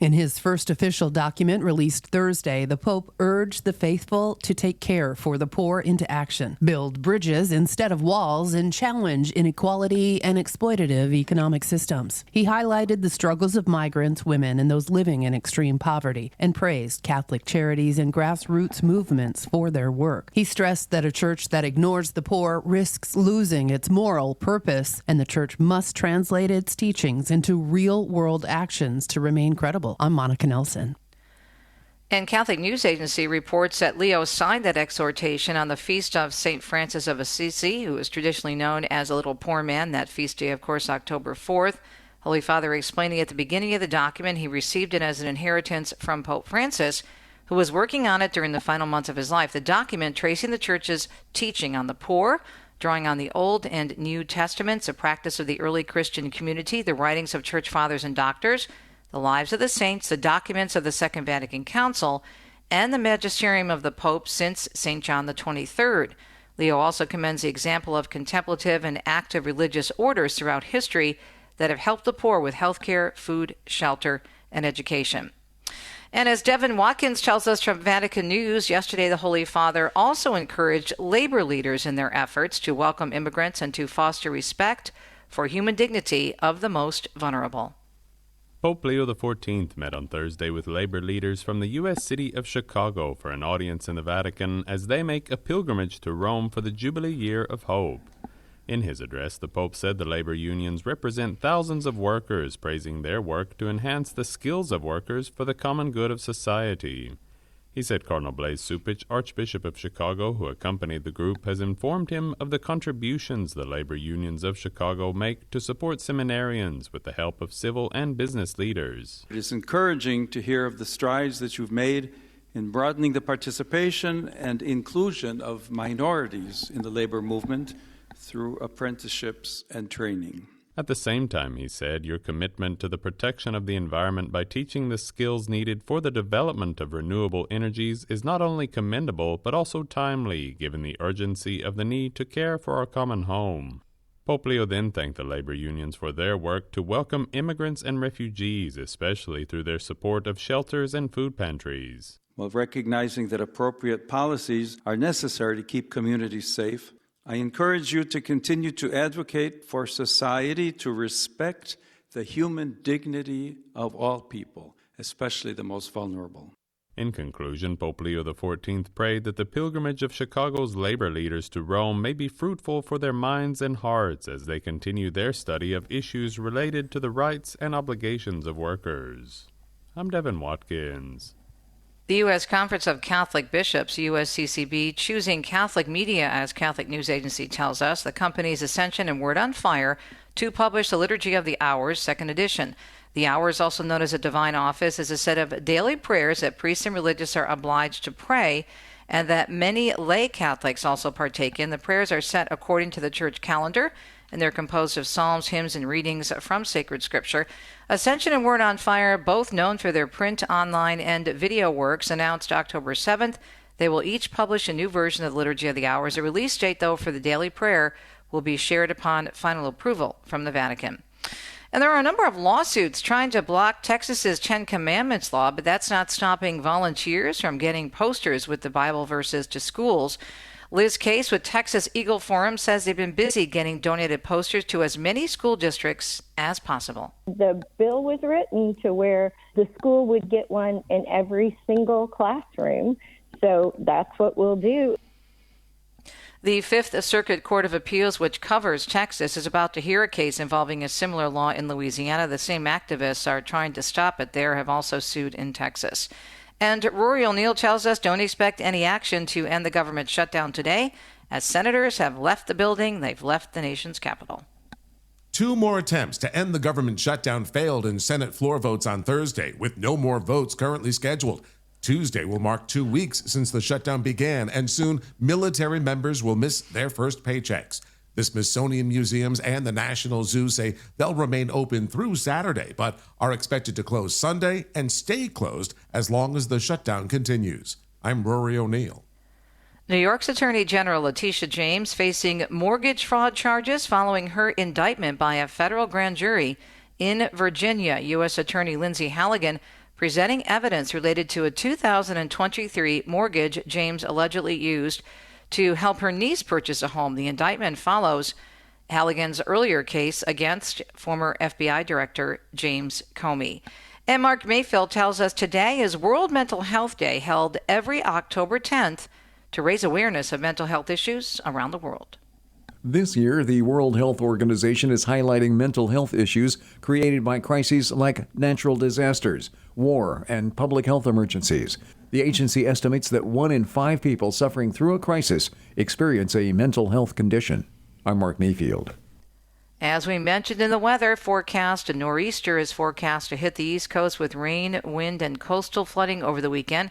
In his first official document released Thursday, the Pope urged the faithful to take care for the poor into action, build bridges instead of walls, and challenge inequality and exploitative economic systems. He highlighted the struggles of migrants, women, and those living in extreme poverty, and praised Catholic charities and grassroots movements for their work. He stressed that a church that ignores the poor risks losing its moral purpose, and the church must translate its teachings into real-world actions to remain credible. I'm Monica Nelson. And Catholic News Agency reports that Leo signed that exhortation on the feast of St. Francis of Assisi, who is traditionally known as a little poor man. That feast day, of course, October 4th. Holy Father explaining at the beginning of the document he received it as an inheritance from Pope Francis, who was working on it during the final months of his life. The document tracing the Church's teaching on the poor, drawing on the Old and New Testaments, a practice of the early Christian community, the writings of church fathers and doctors, the lives of the saints, the documents of the Second Vatican Council, and the magisterium of the Pope since St. John the 23rd. Leo also commends the example of contemplative and active religious orders throughout history that have helped the poor with health care, food, shelter, and education. And as Devin Watkins tells us from Vatican News, yesterday the Holy Father also encouraged labor leaders in their efforts to welcome immigrants and to foster respect for human dignity of the most vulnerable. Pope Leo XIV met on Thursday with labor leaders from the U.S. city of Chicago for an audience in the Vatican as they make a pilgrimage to Rome for the Jubilee Year of Hope. In his address, the Pope said the labor unions represent thousands of workers, praising their work to enhance the skills of workers for the common good of society. He said Cardinal Blaise Cupich, Archbishop of Chicago, who accompanied the group, has informed him of the contributions the labor unions of Chicago make to support seminarians with the help of civil and business leaders. It is encouraging to hear of the strides that you've made in broadening the participation and inclusion of minorities in the labor movement through apprenticeships and training. At the same time, he said, your commitment to the protection of the environment by teaching the skills needed for the development of renewable energies is not only commendable, but also timely, given the urgency of the need to care for our common home. Pope Leo then thanked the labor unions for their work to welcome immigrants and refugees, especially through their support of shelters and food pantries. While recognizing that appropriate policies are necessary to keep communities safe, I encourage you to continue to advocate for society to respect the human dignity of all people, especially the most vulnerable. In conclusion, Pope Leo XIV prayed that the pilgrimage of Chicago's labor leaders to Rome may be fruitful for their minds and hearts as they continue their study of issues related to the rights and obligations of workers. I'm Devin Watkins. The U.S. Conference of Catholic Bishops, USCCB, choosing Catholic media, as Catholic News Agency tells us, the company's Ascension and Word on Fire, to publish the Liturgy of the Hours, second edition. The Hours, also known as a divine office, is a set of daily prayers that priests and religious are obliged to pray, and that many lay Catholics also partake in. The prayers are set according to the church calendar, and they're composed of psalms, hymns, and readings from sacred scripture. Ascension and Word on Fire, both known for their print, online, and video works, announced October 7th. They will each publish a new version of the Liturgy of the Hours. A release date, though, for the daily prayer will be shared upon final approval from the Vatican. And there are a number of lawsuits trying to block Texas's Ten Commandments law, but that's not stopping volunteers from getting posters with the Bible verses to schools. Liz Case with Texas Eagle Forum says they've been busy getting donated posters to as many school districts as possible. The bill was written to where the school would get one in every single classroom, so that's what we'll do. The Fifth Circuit Court of Appeals, which covers Texas, is about to hear a case involving a similar law in Louisiana. The same activists are trying to stop it there, have also sued in Texas. And Rory O'Neill tells us don't expect any action to end the government shutdown today, as senators have left the building. They've left the nation's capital. 2 more attempts to end the government shutdown failed in Senate floor votes on Thursday, with no more votes currently scheduled. Tuesday will mark 2 weeks since the shutdown began, and soon military members will miss their first paychecks. The Smithsonian Museums and the National Zoo say they'll remain open through Saturday, but are expected to close Sunday and stay closed as long as the shutdown continues. I'm Rory O'Neill. New York's Attorney General Letitia James facing mortgage fraud charges following her indictment by a federal grand jury in Virginia. U.S. Attorney Lindsay Halligan presenting evidence related to a 2023 mortgage James allegedly used to help her niece purchase a home. The indictment follows Halligan's earlier case against former FBI Director James Comey. And Mark Mayfield tells us today is World Mental Health Day, held every October 10th to raise awareness of mental health issues around the world. This year, the World Health Organization is highlighting mental health issues created by crises like natural disasters, war, and public health emergencies. The agency estimates that 1 in 5 people suffering through a crisis experience a mental health condition. I'm Mark Mayfield. As we mentioned in the weather forecast, a nor'easter is forecast to hit the East Coast with rain, wind, and coastal flooding over the weekend.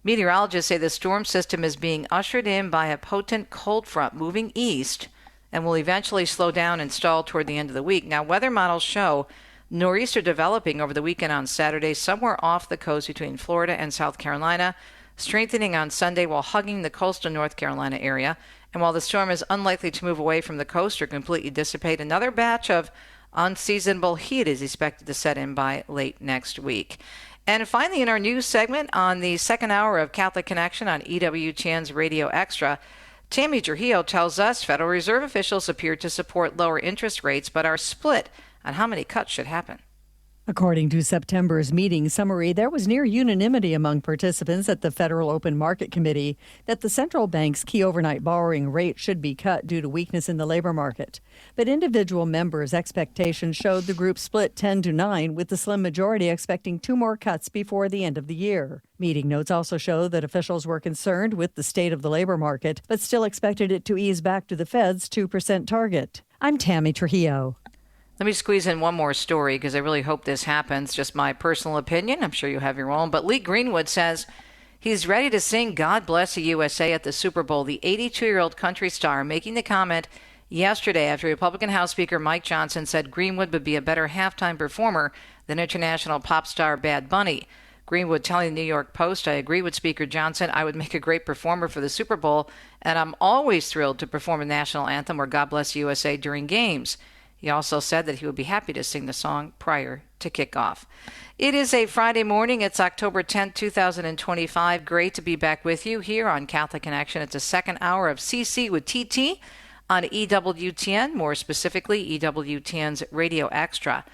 Meteorologists say the storm system is being ushered in by a potent cold front moving east and will eventually slow down and stall toward the end of the week. Now, weather models show nor'easter developing over the weekend on Saturday somewhere off the coast between Florida and South Carolina, strengthening on Sunday while hugging the coastal North Carolina area. And while the storm is unlikely to move away from the coast or completely dissipate, another batch of unseasonable heat is expected to set in by late next week. And finally, in our news segment on the second hour of Catholic Connection on EWTN's Radio Extra, Tammy Trujillo tells us Federal Reserve officials appear to support lower interest rates but are split on how many cuts should happen. According to September's meeting summary, there was near unanimity among participants at the Federal Open Market Committee that the central bank's key overnight borrowing rate should be cut due to weakness in the labor market. But individual members' expectations showed the group split 10-9, with the slim majority expecting 2 more cuts before the end of the year. Meeting notes also show that officials were concerned with the state of the labor market, but still expected it to ease back to the Fed's 2% target. I'm Tammy Trujillo. Let me squeeze in one more story because I really hope this happens. Just my personal opinion. I'm sure you have your own. But Lee Greenwood says he's ready to sing God Bless the USA at the Super Bowl. The 82-year-old country star making the comment yesterday after Republican House Speaker Mike Johnson said Greenwood would be a better halftime performer than international pop star Bad Bunny. Greenwood telling the New York Post, I agree with Speaker Johnson. I would make a great performer for the Super Bowl, and I'm always thrilled to perform a national anthem or God Bless USA during games. He also said that he would be happy to sing the song prior to kickoff. It is a Friday morning. It's October 10th, 2025. Great to be back with you here on Catholic Connection. It's a second hour of CC with TT on EWTN, more specifically EWTN's Radio Extra.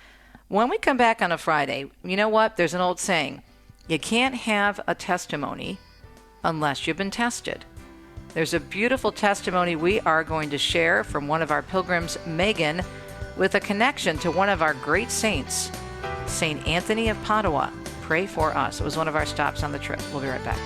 When we come back on a Friday, you know what? There's an old saying. You can't have a testimony unless you've been tested. There's a beautiful testimony we are going to share from one of our pilgrims, Megan, with a connection to one of our great saints, St. Anthony of Padua. Pray for us. It was one of our stops on the trip. We'll be right back.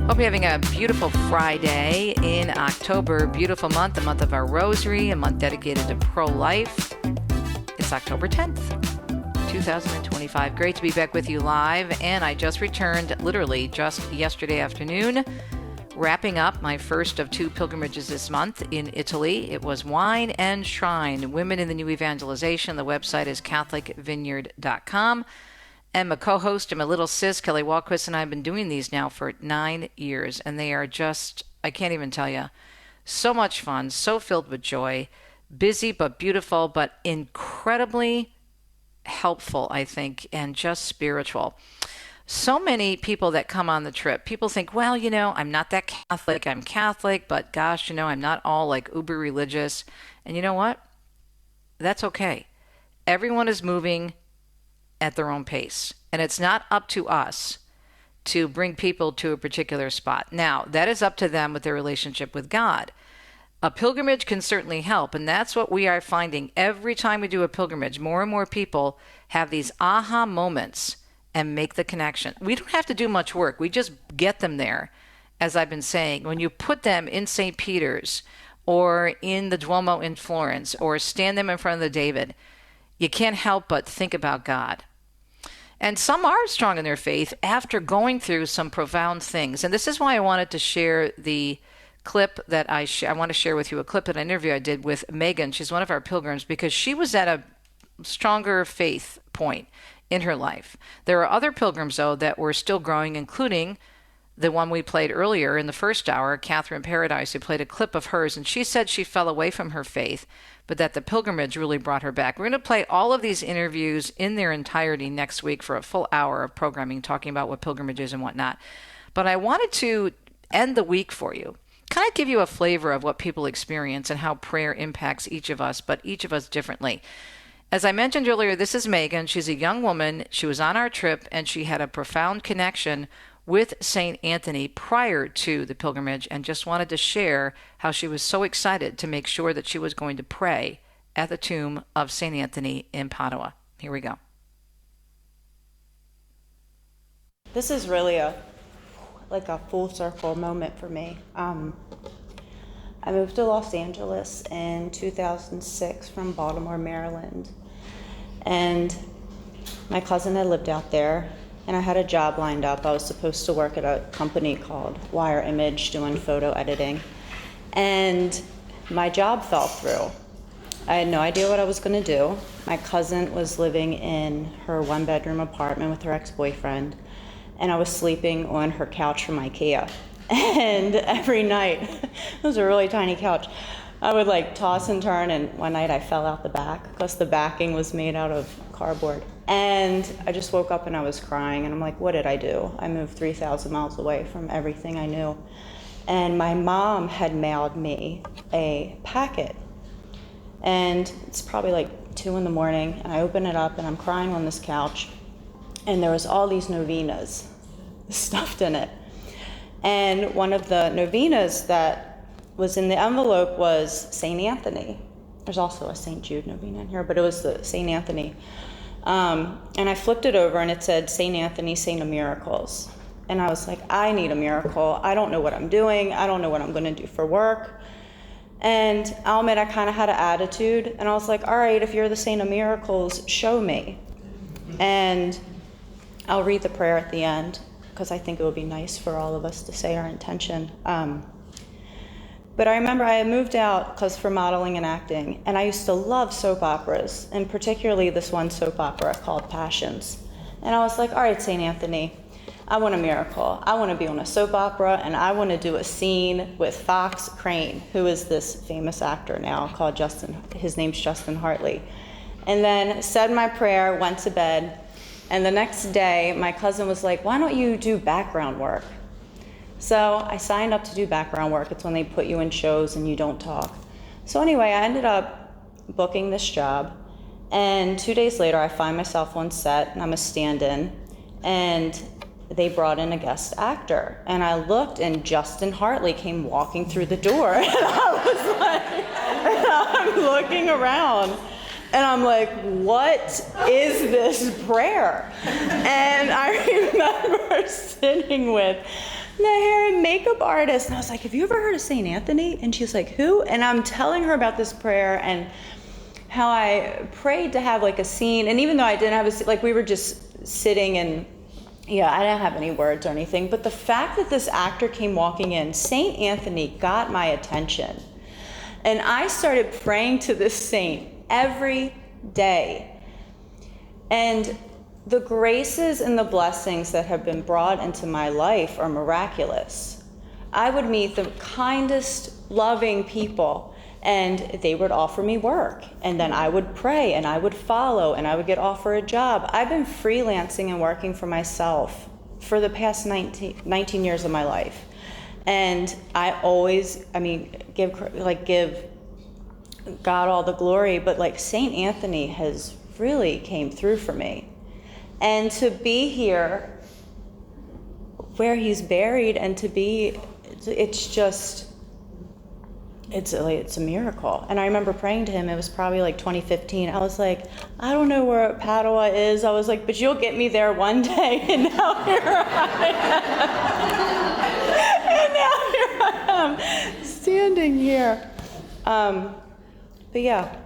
Hope you're having a beautiful Friday in October. Beautiful month, the month of our rosary, a month dedicated to pro-life. It's October 10th, 2025. Great to be back with you live. And I just returned literally just yesterday afternoon, wrapping up my first of 2 pilgrimages this month in Italy. It was Wine and Shrine, Women in the New Evangelization. The website is catholicvineyard.com. And my co-host and my little sis, Kelly Walquist, and I have been doing these now for 9 years. And they are just, I can't even tell you, so much fun, so filled with joy, busy but beautiful, but incredibly helpful, I think, and just spiritual. So many people that come on the trip, people think, well, you know, I'm not that Catholic. I'm Catholic, but gosh, you know, I'm not all like uber religious. And you know what? That's okay. Everyone is moving at their own pace. And it's not up to us to bring people to a particular spot. Now, that is up to them with their relationship with God. A pilgrimage can certainly help, and that's what we are finding every time we do a pilgrimage. More and more people have these aha moments and make the connection. We don't have to do much work. We just get them there. as I've been saying, when you put them in St. Peter's or in the Duomo in Florence or stand them in front of the David, you can't help but think about God. And some are strong in their faith after going through some profound things. And this is why I wanted to share the clip that I want to share with you, a clip, an interview I did with Megan. She's one of our pilgrims because she was at a stronger faith point in her life. There are other pilgrims, though, that were still growing, including the one we played earlier in the first hour, Catherine Paradise, who played a clip of hers, and she said she fell away from her faith, but that the pilgrimage really brought her back. We're going to play all of these interviews in their entirety next week for a full hour of programming, talking about what pilgrimage is and whatnot. But I wanted to end the week for you, kind of give you a flavor of what people experience and how prayer impacts each of us, but each of us differently. As I mentioned earlier, this is Megan. She's a young woman. She was on our trip, and she had a profound connection with St. Anthony prior to the pilgrimage, and just wanted to share how she was so excited to make sure that she was going to pray at the tomb of St. Anthony in Padua. Here we go. This is really a full circle moment for me. I moved to Los Angeles in 2006 from Baltimore, Maryland, and my cousin had lived out there. And I had a job lined up. I was supposed to work at a company called Wire Image doing photo editing. And my job fell through. I had no idea what I was going to do. My cousin was living in her one-bedroom apartment with her ex-boyfriend, and I was sleeping on her couch from IKEA. And every night, it was a really tiny couch, I would toss and turn, and one night I fell out the back because the backing was made out of cardboard. And I just woke up and I was crying, and I'm like, what did I do? I moved 3,000 miles away from everything I knew. And my mom had mailed me a packet, and it's probably 2 in the morning, and I open it up and I'm crying on this couch, and there was all these novenas stuffed in it. And one of the novenas that was in the envelope was St. Anthony. There's also a St. Jude novena in here, but it was the St. Anthony. And I flipped it over and it said, St. Anthony, Saint of Miracles. And I was like, I need a miracle. I don't know what I'm doing. I don't know what I'm going to do for work. And I'll admit I kind of had an attitude. And I was like, all right, if you're the Saint of Miracles, show me. And I'll read the prayer at the end, because I think it would be nice for all of us to say our intention. But I remember I had moved out for modeling and acting, and I used to love soap operas, and particularly this one soap opera called Passions. And I was like, all right, St. Anthony, I want a miracle. I want to be on a soap opera, and I want to do a scene with Fox Crane, who is this famous actor now called his name's Justin Hartley. And then said my prayer, went to bed, and the next day my cousin was like, why don't you do background work? So I signed up to do background work. It's when they put you in shows and you don't talk. So anyway, I ended up booking this job, and 2 days later I find myself on set, and I'm a stand-in, and they brought in a guest actor, and I looked, and Justin Hartley came walking through the door, and I was like, and I'm looking around, and I'm like, what is this prayer? And I remember sitting with the hair and makeup artist, and I was like, have you ever heard of St. Anthony? And she's like, who? And I'm telling her about this prayer and how I prayed to have a scene, and even though I didn't have a scene, we were just sitting, and I didn't have any words or anything, but the fact that this actor came walking in, St. Anthony got my attention. And I started praying to this saint every day. And the graces and the blessings that have been brought into my life are miraculous. I would meet the kindest, loving people, and they would offer me work. And then I would pray, and I would follow, and I would get offered a job. I've been freelancing and working for myself for the past 19 years of my life. And I always, give God all the glory, but St. Anthony has really came through for me. And to be here where he's buried, and to be, it's a miracle. And I remember praying to him, it was probably 2015. I was like, I don't know where Padua is. I was like, but you'll get me there one day. And now here I am. And standing here. But yeah,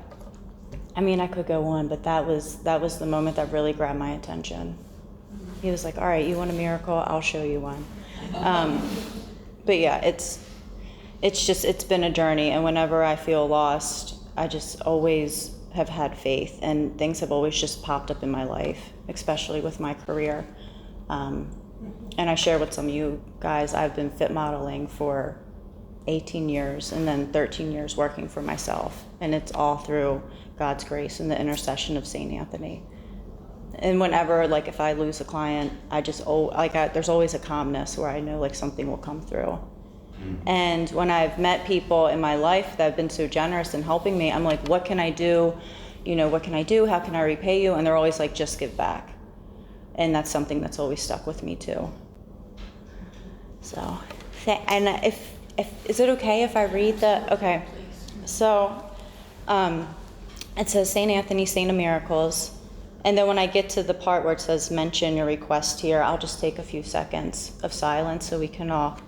I mean, I could go on, but that was the moment that really grabbed my attention. He was like, all right, you want a miracle? I'll show you one. But yeah, it's been a journey, and whenever I feel lost, I just always have had faith, and things have always just popped up in my life, especially with my career. And I share with some of you guys, I've been fit modeling for 18 years and then 13 years working for myself. And it's all through God's grace and the intercession of St. Anthony. And whenever, like, if I lose a client, there's always a calmness where I know, like, something will come through. And when I've met people in my life that have been so generous in helping me, I'm like, what can I do? What can I do? How can I repay you? And they're always like, just give back. And that's something that's always stuck with me too. So, and if is it okay if I read the? Okay. So, it says St. Anthony, Saint of Miracles. And then when I get to the part where it says mention your request here, I'll just take a few seconds of silence so we can all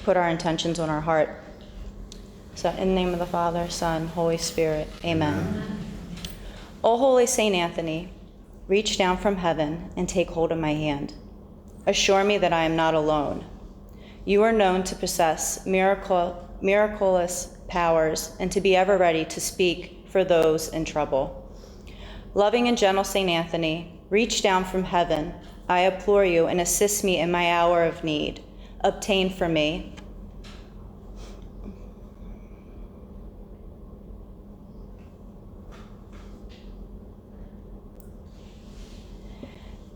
put our intentions on our heart. So in the name of the Father, Son, Holy Spirit, amen. O holy St. Anthony, reach down from heaven and take hold of my hand. Assure me that I am not alone. You are known to possess miraculous powers and to be ever ready to speak for those in trouble. Loving and gentle St. Anthony, reach down from heaven, I implore you, and assist me in my hour of need. Obtain for me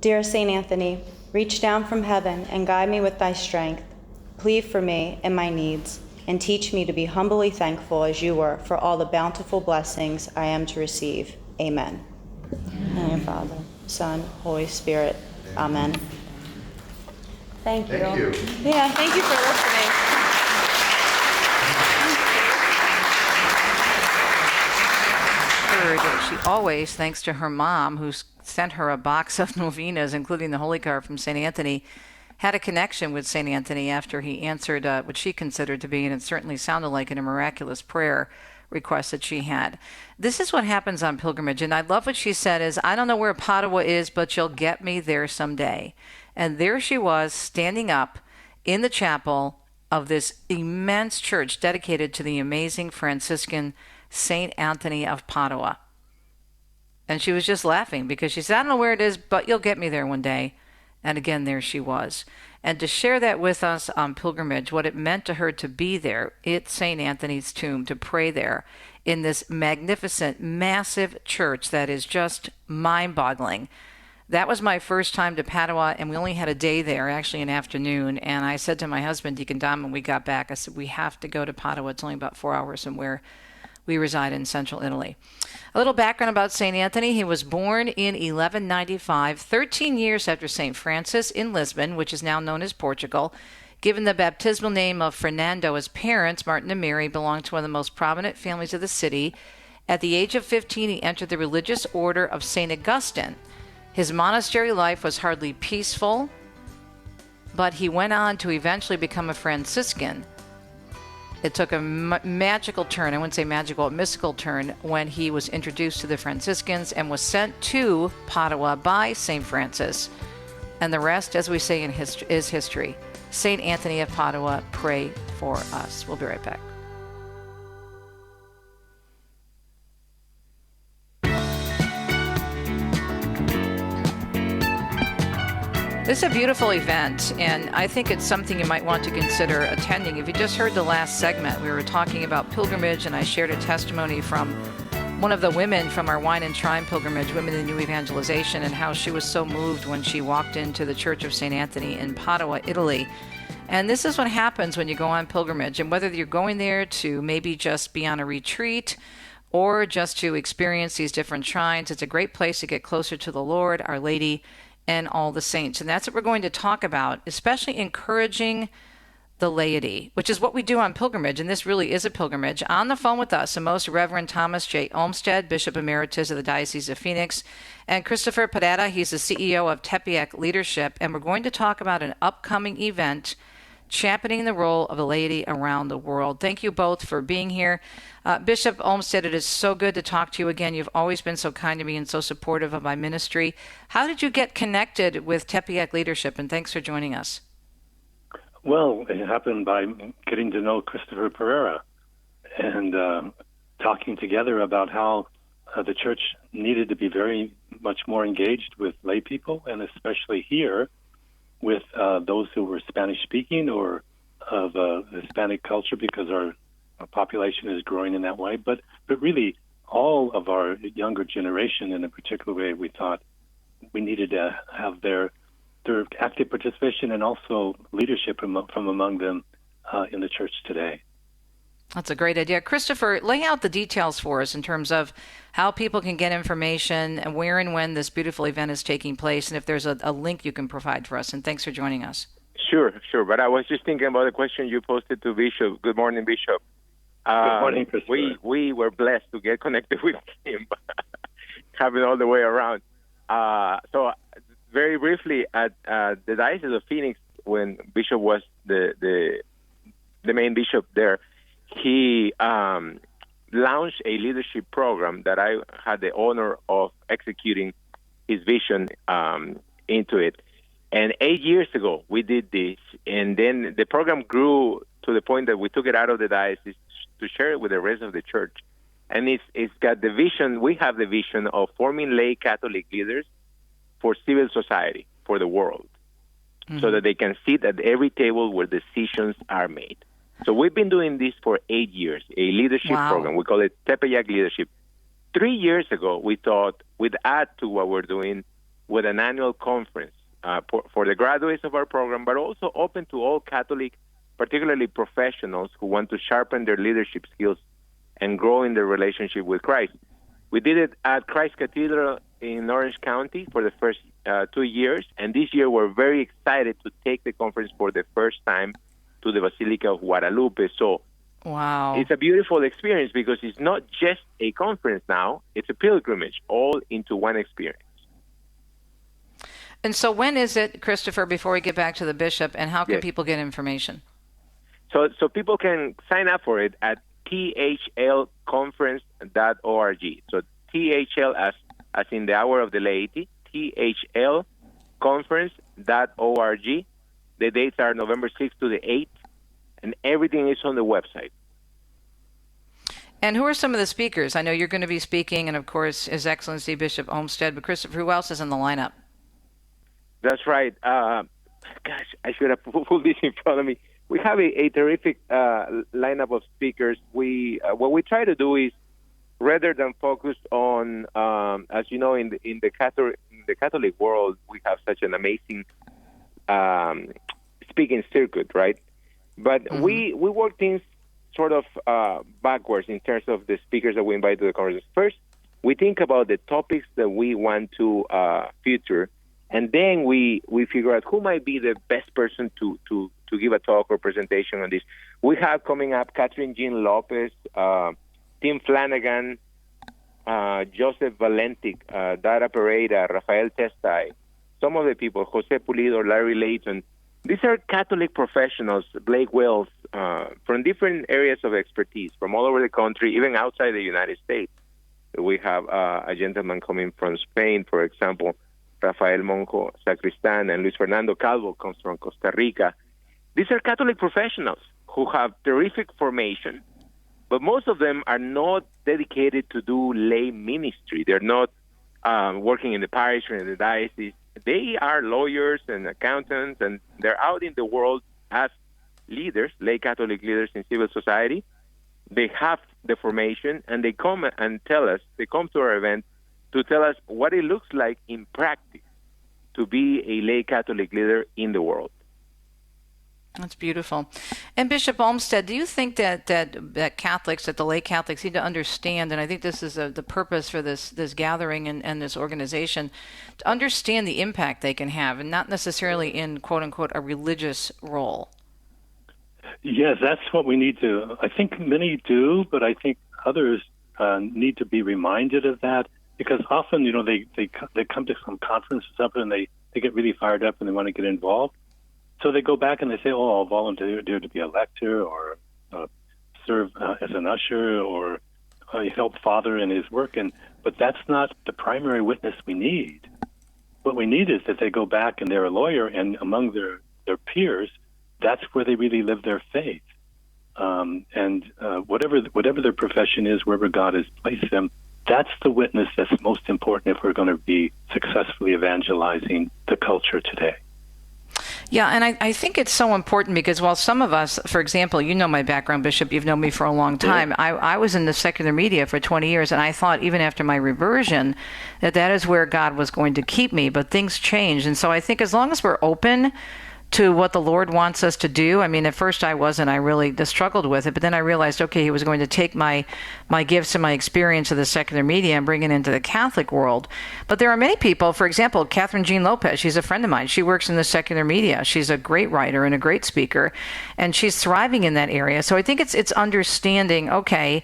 Dear St. Anthony, reach down from heaven and guide me with thy strength. Plead for me and my needs, and teach me to be humbly thankful as you were for all the bountiful blessings I am to receive. Amen. In the name of the Father, Son, Holy Spirit. Amen. Thank you. Thank you. Yeah, thank you for listening. She always, thanks to her mom, who sent her a box of novenas, including the Holy Card from St. Anthony, had a connection with St. Anthony after he answered what she considered to be, and it certainly sounded like, a miraculous prayer request that she had. This is what happens on pilgrimage, and I love what she said is, I don't know where Padua is, but you'll get me there someday. And there she was, standing up in the chapel of this immense church dedicated to the amazing Franciscan St. Anthony of Padua. And she was just laughing because she said, I don't know where it is, but you'll get me there one day. And again, there she was. And to share that with us on pilgrimage, what it meant to her to be there at St. Anthony's tomb, to pray there in this magnificent, massive church that is just mind-boggling. That was my first time to Padua, and we only had a day there, actually an afternoon. And I said to my husband, Deacon Dom, when we got back, I said, we have to go to Padua. It's only about 4 hours from where we reside in central Italy. A little background about St. Anthony. He was born in 1195, 13 years after St. Francis in Lisbon, which is now known as Portugal. Given the baptismal name of Fernando, his parents, Martin and Mary, belonged to one of the most prominent families of the city. At the age of 15, he entered the religious order of St. Augustine. His monastery life was hardly peaceful, but he went on to eventually become a Franciscan. It took a magical turn, I wouldn't say magical, a mystical turn, when he was introduced to the Franciscans and was sent to Padua by St. Francis. And the rest, as we say in is history. St. Anthony of Padua, pray for us. We'll be right back. This is a beautiful event, and I think it's something you might want to consider attending. If you just heard the last segment, we were talking about pilgrimage, and I shared a testimony from one of the women from our Wine and Shrine pilgrimage, Women in New Evangelization, and how she was so moved when she walked into the Church of St. Anthony in Padua, Italy. And this is what happens when you go on pilgrimage, and whether you're going there to maybe just be on a retreat or just to experience these different shrines, it's a great place to get closer to the Lord, Our Lady, and all the saints. And that's what we're going to talk about, especially encouraging the laity, which is what we do on pilgrimage. And this really is a pilgrimage. On the phone with us, the Most Reverend Thomas J. Olmsted, Bishop Emeritus of the Diocese of Phoenix, and Christofer Pereyra. He's the CEO of Tepeyac Leadership. And we're going to talk about an upcoming event championing the role of a lady around the world. Thank you both for being here. Bishop Olmsted, it is so good to talk to you again. You've always been so kind to me and so supportive of my ministry. How did you get connected with Tepeyac leadership? And thanks for joining us. Well, it happened by getting to know Christofer Pereyra and talking together about how the church needed to be very much more engaged with lay people, and especially here with those who were Spanish-speaking or of Hispanic culture, because our population is growing in that way. But really, all of our younger generation, in a particular way, we thought we needed to have their active participation and also leadership from among them in the church today. That's a great idea. Christofer, lay out the details for us in terms of how people can get information and where and when this beautiful event is taking place, and if there's a link you can provide for us. And thanks for joining us. Sure. But I was just thinking about the question you posted to Bishop. Good morning, Bishop. Good morning, Christofer. We were blessed to get connected with him, having all the way around. So very briefly, at the Diocese of Phoenix, when Bishop was the main bishop there, he launched a leadership program that I had the honor of executing his vision into it. And 8 years ago, we did this. And then the program grew to the point that we took it out of the diocese to share it with the rest of the church. And it's got the vision, we have the vision of forming lay Catholic leaders for civil society, for the world, so that they can sit at every table where decisions are made. So we've been doing this for 8 years, a leadership program. We call it Tepeyac Leadership. 3 years ago, we thought we'd add to what we're doing with an annual conference for the graduates of our program, but also open to all Catholic, particularly professionals who want to sharpen their leadership skills and grow in their relationship with Christ. We did it at Christ Cathedral in Orange County for the first 2 years, and this year we're very excited to take the conference for the first time to the Basilica of Guadalupe. So it's a beautiful experience because it's not just a conference now, it's a pilgrimage, all into one experience. And so when is it, Christofer, before we get back to the bishop, and how can people get information? So people can sign up for it at thlconference.org. So THL as in the hour of the laity, thlconference.org. The dates are November 6th to the 8th, and everything is on the website. And who are some of the speakers? I know you're going to be speaking, and of course, His Excellency Bishop Olmsted, but Christofer, who else is in the lineup? That's right. I should have put this in front of me. We have a terrific lineup of speakers. What we try to do is, rather than focus on, as you know, in the Catholic world, we have such an amazing speaking circuit, right? But we work things sort of backwards in terms of the speakers that we invite to the conference. First, we think about the topics that we want to feature, and then we figure out who might be the best person to give a talk or presentation on this. We have coming up Catherine Jean Lopez, Tim Flanagan, Joseph Valentic, Dara Pereira, Rafael Testay, some of the people, Jose Pulido, Larry Layton. These are Catholic professionals, Blake Wells, from different areas of expertise, from all over the country, even outside the United States. We have a gentleman coming from Spain, for example, Rafael Monjo Sacristan, and Luis Fernando Calvo comes from Costa Rica. These are Catholic professionals who have terrific formation, but most of them are not dedicated to do lay ministry. They're not working in the parish or in the diocese. They are lawyers and accountants, and they're out in the world as leaders, lay Catholic leaders in civil society. They have the formation, and they come and tell us, they come to our event to tell us what it looks like in practice to be a lay Catholic leader in the world. That's beautiful. And Bishop Olmsted, do you think that Catholics, that the lay Catholics need to understand, and I think this is the purpose for this gathering and this organization, to understand the impact they can have, and not necessarily in, quote unquote, a religious role? Yes, that's what we need to. I think many do, but I think others need to be reminded of that, because often, they come to some conference or something and they get really fired up and they want to get involved. So they go back and they say, oh, I'll volunteer to be a lector or serve as an usher or help Father in his work. But that's not the primary witness we need. What we need is that they go back and they're a lawyer, and among their peers, that's where they really live their faith. Whatever their profession is, wherever God has placed them, that's the witness that's most important if we're going to be successfully evangelizing the culture today. Yeah, and I think it's so important because while some of us, for example, you know my background, Bishop, you've known me for a long time. Yeah. I was in the secular media for 20 years, and I thought even after my reversion that is where God was going to keep me, but things changed. And so I think as long as we're open to what the Lord wants us to do. I mean, at first I wasn't. I really struggled with it. But then I realized, okay, he was going to take my gifts and my experience of the secular media and bring it into the Catholic world. But there are many people, for example, Catherine Jean Lopez, she's a friend of mine. She works in the secular media. She's a great writer and a great speaker, and she's thriving in that area. So I think it's understanding, okay,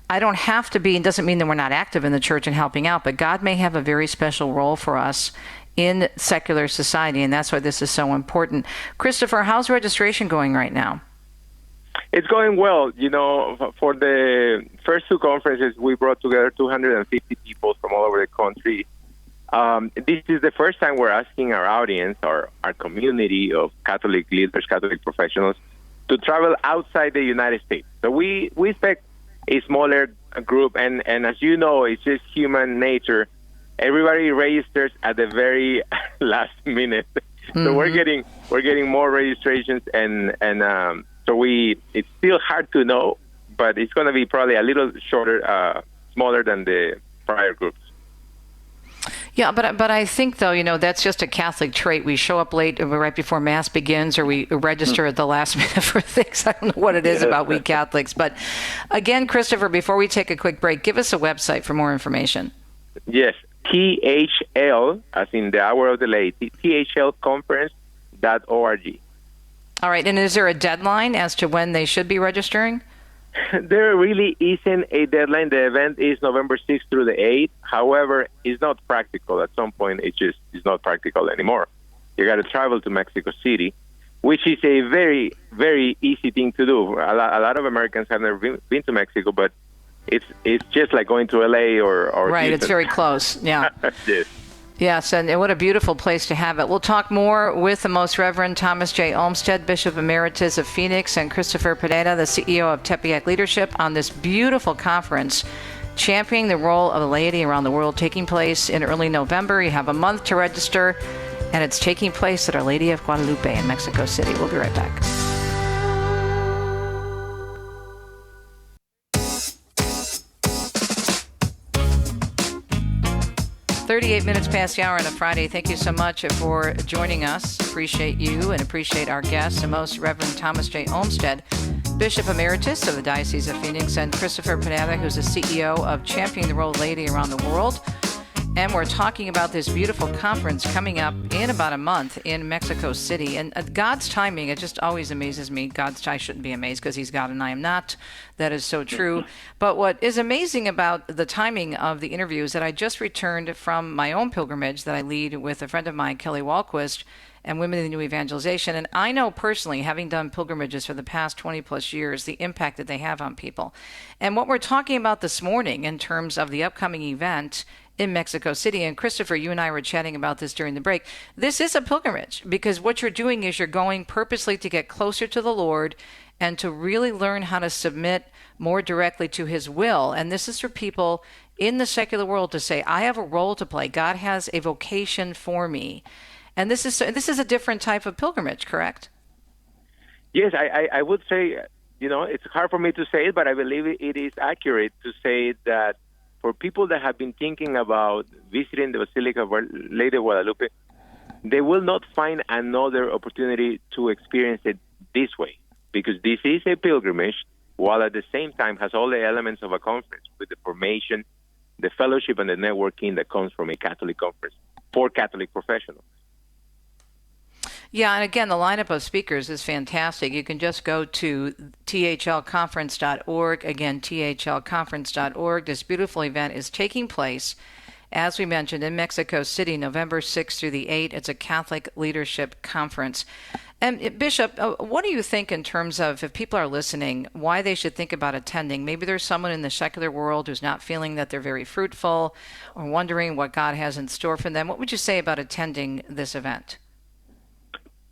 I don't have to be, it doesn't mean that we're not active in the church and helping out, but God may have a very special role for us in secular society, and that's why this is so important. Christofer, how's registration going right now? It's going well. You know, for the first two conferences, we brought together 250 people from all over the country. This is the first time we're asking our audience, our community of Catholic leaders, Catholic professionals, to travel outside the United States. So we expect a smaller group, and as you know, it's just human nature. Everybody registers at the very last minute, so we're getting more registrations, and so it's still hard to know, but it's going to be probably a little shorter, smaller than the prior groups. Yeah, but I think, though, you know, that's just a Catholic trait. We show up late right before Mass begins, or we register at the last minute for things. I don't know what it is about we Catholics. But again, Christofer, before we take a quick break, give us a website for more information. Yes, THL, as in the Hour of the Laity, THL Conference.org. All right, and is there a deadline as to when they should be registering? There really isn't a deadline. The event is November 6th through the 8th. However, it's not practical. At some point, it's not practical anymore. You got to travel to Mexico City, which is a very, very easy thing to do. A lot of Americans have never been to Mexico, but it's just like going to LA or right. Houston. It's very close. Yeah. Yes. Yes, and what a beautiful place to have it. We'll talk more with the Most Reverend Thomas J. Olmsted, Bishop Emeritus of Phoenix, and Christofer Pereyra, the CEO of Tepeyac Leadership, on this beautiful conference, championing the role of the laity around the world, taking place in early November. You have a month to register, and it's taking place at Our Lady of Guadalupe in Mexico City. We'll be right back. 38 minutes past the hour on a Friday. Thank you so much for joining us. Appreciate you and appreciate our guests, the Most Reverend Thomas J. Olmsted, Bishop Emeritus of the Diocese of Phoenix, and Christofer Pereyra, who's the CEO of Championing the Role of Laity around the world. And we're talking about this beautiful conference coming up in about a month in Mexico City. And God's timing, it just always amazes me. I shouldn't be amazed because he's God and I am not. That is so true. But what is amazing about the timing of the interview is that I just returned from my own pilgrimage that I lead with a friend of mine, Kelly Walquist, and Women in the New Evangelization. And I know personally, having done pilgrimages for the past 20 plus years, the impact that they have on people. And what we're talking about this morning in terms of the upcoming event in Mexico City, and Christofer, you and I were chatting about this during the break, this is a pilgrimage because what you're doing is you're going purposely to get closer to the Lord and to really learn how to submit more directly to his will. And this is for people in the secular world to say, I have a role to play. God has a vocation for me. And this is a different type of pilgrimage, correct? Yes, I would say, it's hard for me to say it, but I believe it is accurate to say that for people that have been thinking about visiting the Basilica of Our Lady of Guadalupe, they will not find another opportunity to experience it this way, because this is a pilgrimage, while at the same time has all the elements of a conference with the formation, the fellowship, and the networking that comes from a Catholic conference for Catholic professionals. Yeah, and again, the lineup of speakers is fantastic. You can just go to thlconference.org. Again, thlconference.org. This beautiful event is taking place, as we mentioned, in Mexico City, November 6th through the 8th. It's a Catholic Leadership Conference. And Bishop, what do you think in terms of, if people are listening, why they should think about attending? Maybe there's someone in the secular world who's not feeling that they're very fruitful or wondering what God has in store for them. What would you say about attending this event?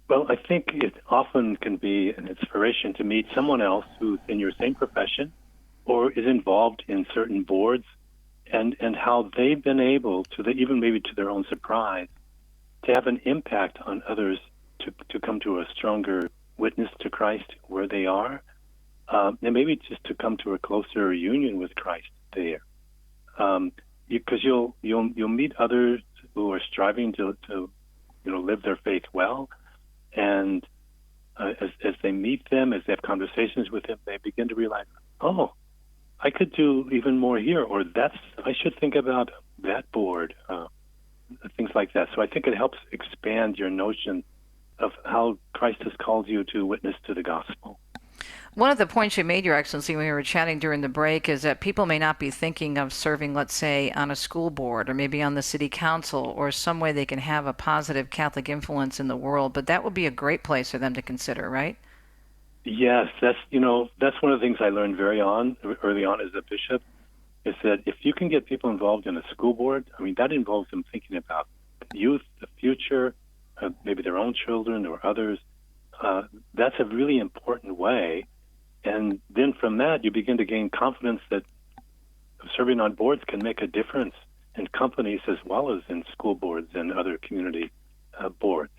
Well, I think it often can be an inspiration to meet someone else who's in your same profession or is involved in certain boards, and how they've been able to, even maybe to their own surprise, to have an impact on others to come to a stronger witness to Christ where they are, and maybe just to come to a closer union with Christ there, because you'll meet others who are striving to live their faith well, and as they meet them, as they have conversations with them, they begin to realize, oh, I could do even more here, or I should think about that board, things like that. So I think it helps expand your notion of how Christ has called you to witness to the gospel. One of the points you made, Your Excellency, when we were chatting during the break, is that people may not be thinking of serving, let's say, on a school board or maybe on the city council or some way they can have a positive Catholic influence in the world, but that would be a great place for them to consider, right? Yes, that's one of the things I learned early on as a bishop, is that if you can get people involved in a school board, that involves them thinking about youth, the future, maybe their own children or others. That's a really important way. And then from that, you begin to gain confidence that serving on boards can make a difference in companies as well as in school boards and other community boards.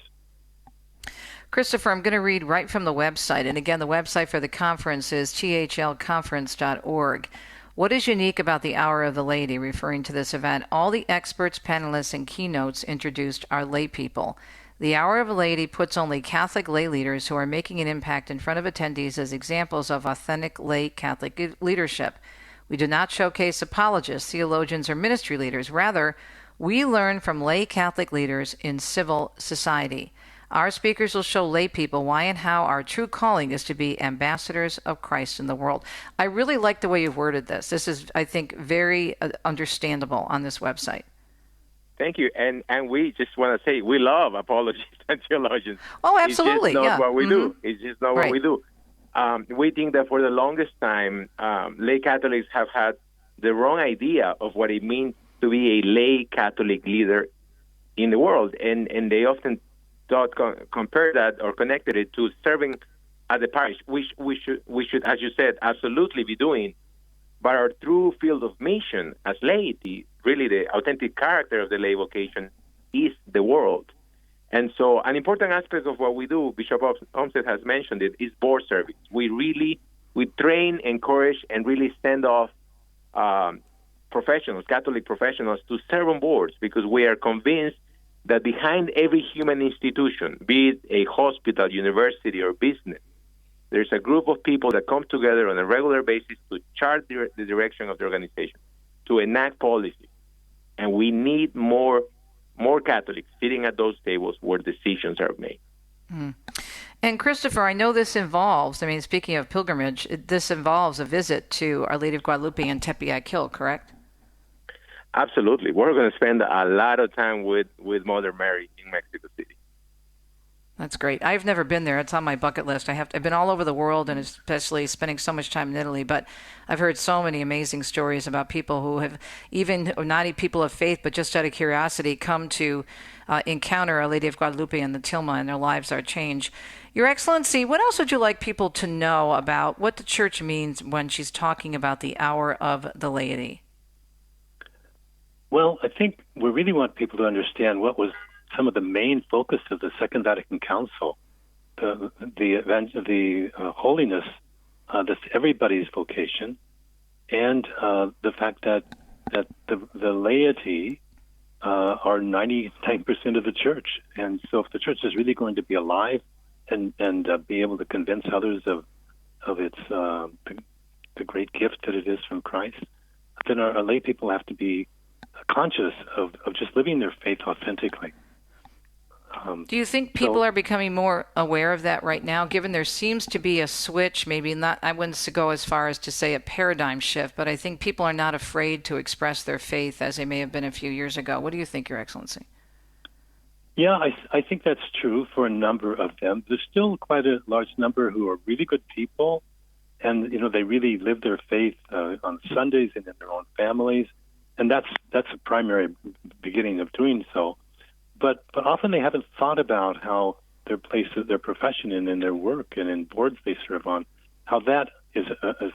Christofer, I'm going to read right from the website. And again, the website for the conference is thlconference.org. What is unique about the Hour of the Laity, referring to this event? All the experts, panelists, and keynotes introduced are lay people. The Hour of the Laity puts only Catholic lay leaders who are making an impact in front of attendees as examples of authentic lay Catholic leadership. We do not showcase apologists, theologians, or ministry leaders. Rather, we learn from lay Catholic leaders in civil society. Our speakers will show lay people why and how our true calling is to be ambassadors of Christ in the world. I really like the way you've worded this. This is, I think, very understandable on this website. Thank you. And we just want to say we love apologists and theologians. Oh, absolutely. It's just not what we do. Mm-hmm. It's just not what we do. We think that for the longest time, lay Catholics have had the wrong idea of what it means to be a lay Catholic leader in the world. And they often compare that or connected it to serving at the parish, which we should, as you said, absolutely be doing. But our true field of mission as laity, really the authentic character of the lay vocation, is the world. And so an important aspect of what we do, Bishop Olmsted has mentioned it, is board service. We train, encourage, and really send off professionals, Catholic professionals, to serve on boards, because we are convinced that behind every human institution, be it a hospital, university, or business, there's a group of people that come together on a regular basis to chart the direction of the organization, to enact policy. And we need more Catholics sitting at those tables where decisions are made. Mm. And Christofer, I know this involves, speaking of pilgrimage, this involves a visit to Our Lady of Guadalupe and Tepeyac Hill, correct? Absolutely. We're going to spend a lot of time with Mother Mary in Mexico City. That's great. I've never been there. It's on my bucket list. I've been all over the world, and especially spending so much time in Italy. But I've heard so many amazing stories about people who have, even not people of faith, but just out of curiosity, come to encounter Our Lady of Guadalupe and the Tilma, and their lives are changed. Your Excellency, what else would you like people to know about what the Church means when she's talking about the Hour of the Laity? Well, I think we really want people to understand what was some of the main focus of the Second Vatican Council, the holiness that's everybody's vocation, and the fact that the laity are 99% of the church. And so if the church is really going to be alive and be able to convince others of its the great gift that it is from Christ, then our lay people have to be conscious of just living their faith authentically. Do you think people are becoming more aware of that right now, given there seems to be a switch, maybe not, I wouldn't go as far as to say a paradigm shift, but I think people are not afraid to express their faith as they may have been a few years ago. What do you think, Your Excellency? Yeah, I think that's true for a number of them. There's still quite a large number who are really good people, and they really live their faith on Sundays and in their own families, and that's a primary beginning of doing so. But often they haven't thought about how their place, their profession, and in their work and in boards they serve on, how that is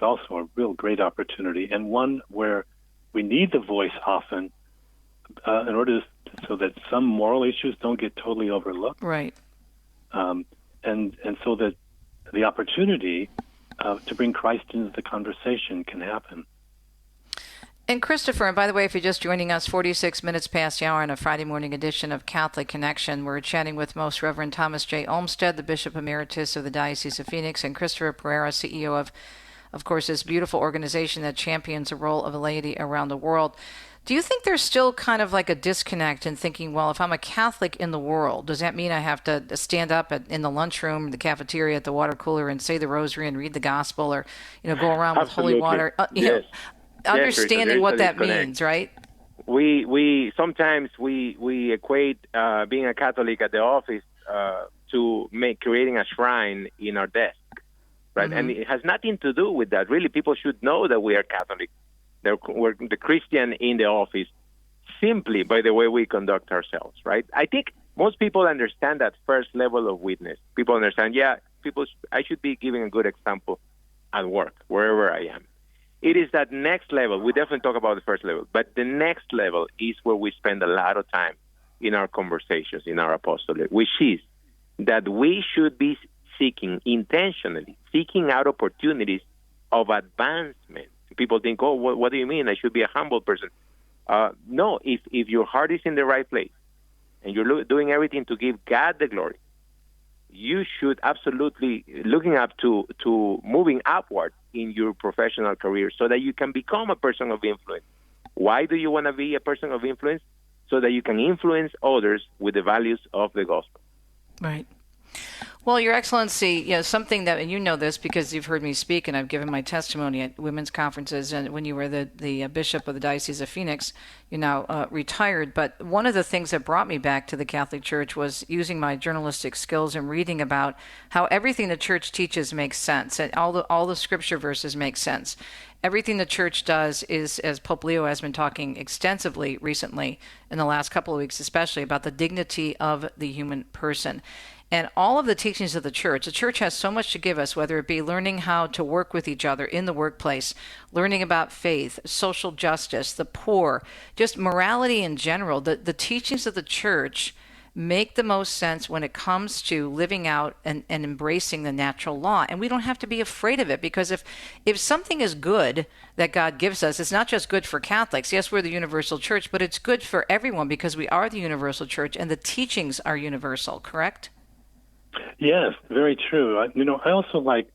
also a real great opportunity, and one where we need the voice often in order so that some moral issues don't get totally overlooked. Right. And so that the opportunity to bring Christ into the conversation can happen. And Christofer, and by the way, if you're just joining us, 46 minutes past the hour on a Friday morning edition of Catholic Connection, we're chatting with Most Reverend Thomas J. Olmsted, the Bishop Emeritus of the Diocese of Phoenix, and Christofer Pereyra, CEO of course, this beautiful organization that champions the role of laity around the world. Do you think there's still kind of like a disconnect in thinking, well, if I'm a Catholic in the world, does that mean I have to stand up in the lunchroom, the cafeteria, at the water cooler and say the rosary and read the gospel, or, go around with holy water? Yes. Understanding what that means, right? We sometimes we equate being a Catholic at the office to creating a shrine in our desk, right? Mm-hmm. And it has nothing to do with that. Really, people should know that we are Catholic. We're the Christian in the office simply by the way we conduct ourselves, right? I think most people understand that first level of witness. People understand, I should be giving a good example at work, wherever I am. It is that next level. We definitely talk about the first level, but the next level is where we spend a lot of time in our conversations, in our apostolate, which is that we should be intentionally seeking out opportunities of advancement. People think, what do you mean? I should be a humble person. No, if your heart is in the right place and you're doing everything to give God the glory, you should absolutely looking up to moving upward in your professional career so that you can become a person of influence. Why do you want to be a person of influence? So that you can influence others with the values of the gospel. Right. Well, Your Excellency, something that, and you know this because you've heard me speak and I've given my testimony at women's conferences, and when you were the Bishop of the Diocese of Phoenix, you're now retired. But one of the things that brought me back to the Catholic Church was using my journalistic skills and reading about how everything the Church teaches makes sense, and all the scripture verses make sense. Everything the Church does is, as Pope Leo has been talking extensively recently in the last couple of weeks, especially about the dignity of the human person. And all of the teachings of the Church has so much to give us, whether it be learning how to work with each other in the workplace, learning about faith, social justice, the poor, just morality in general. The teachings of the Church make the most sense when it comes to living out and embracing the natural law. And we don't have to be afraid of it, because if something is good that God gives us, it's not just good for Catholics. Yes, we're the universal church, but it's good for everyone because we are the universal church and the teachings are universal, correct? Yes, very true. I also like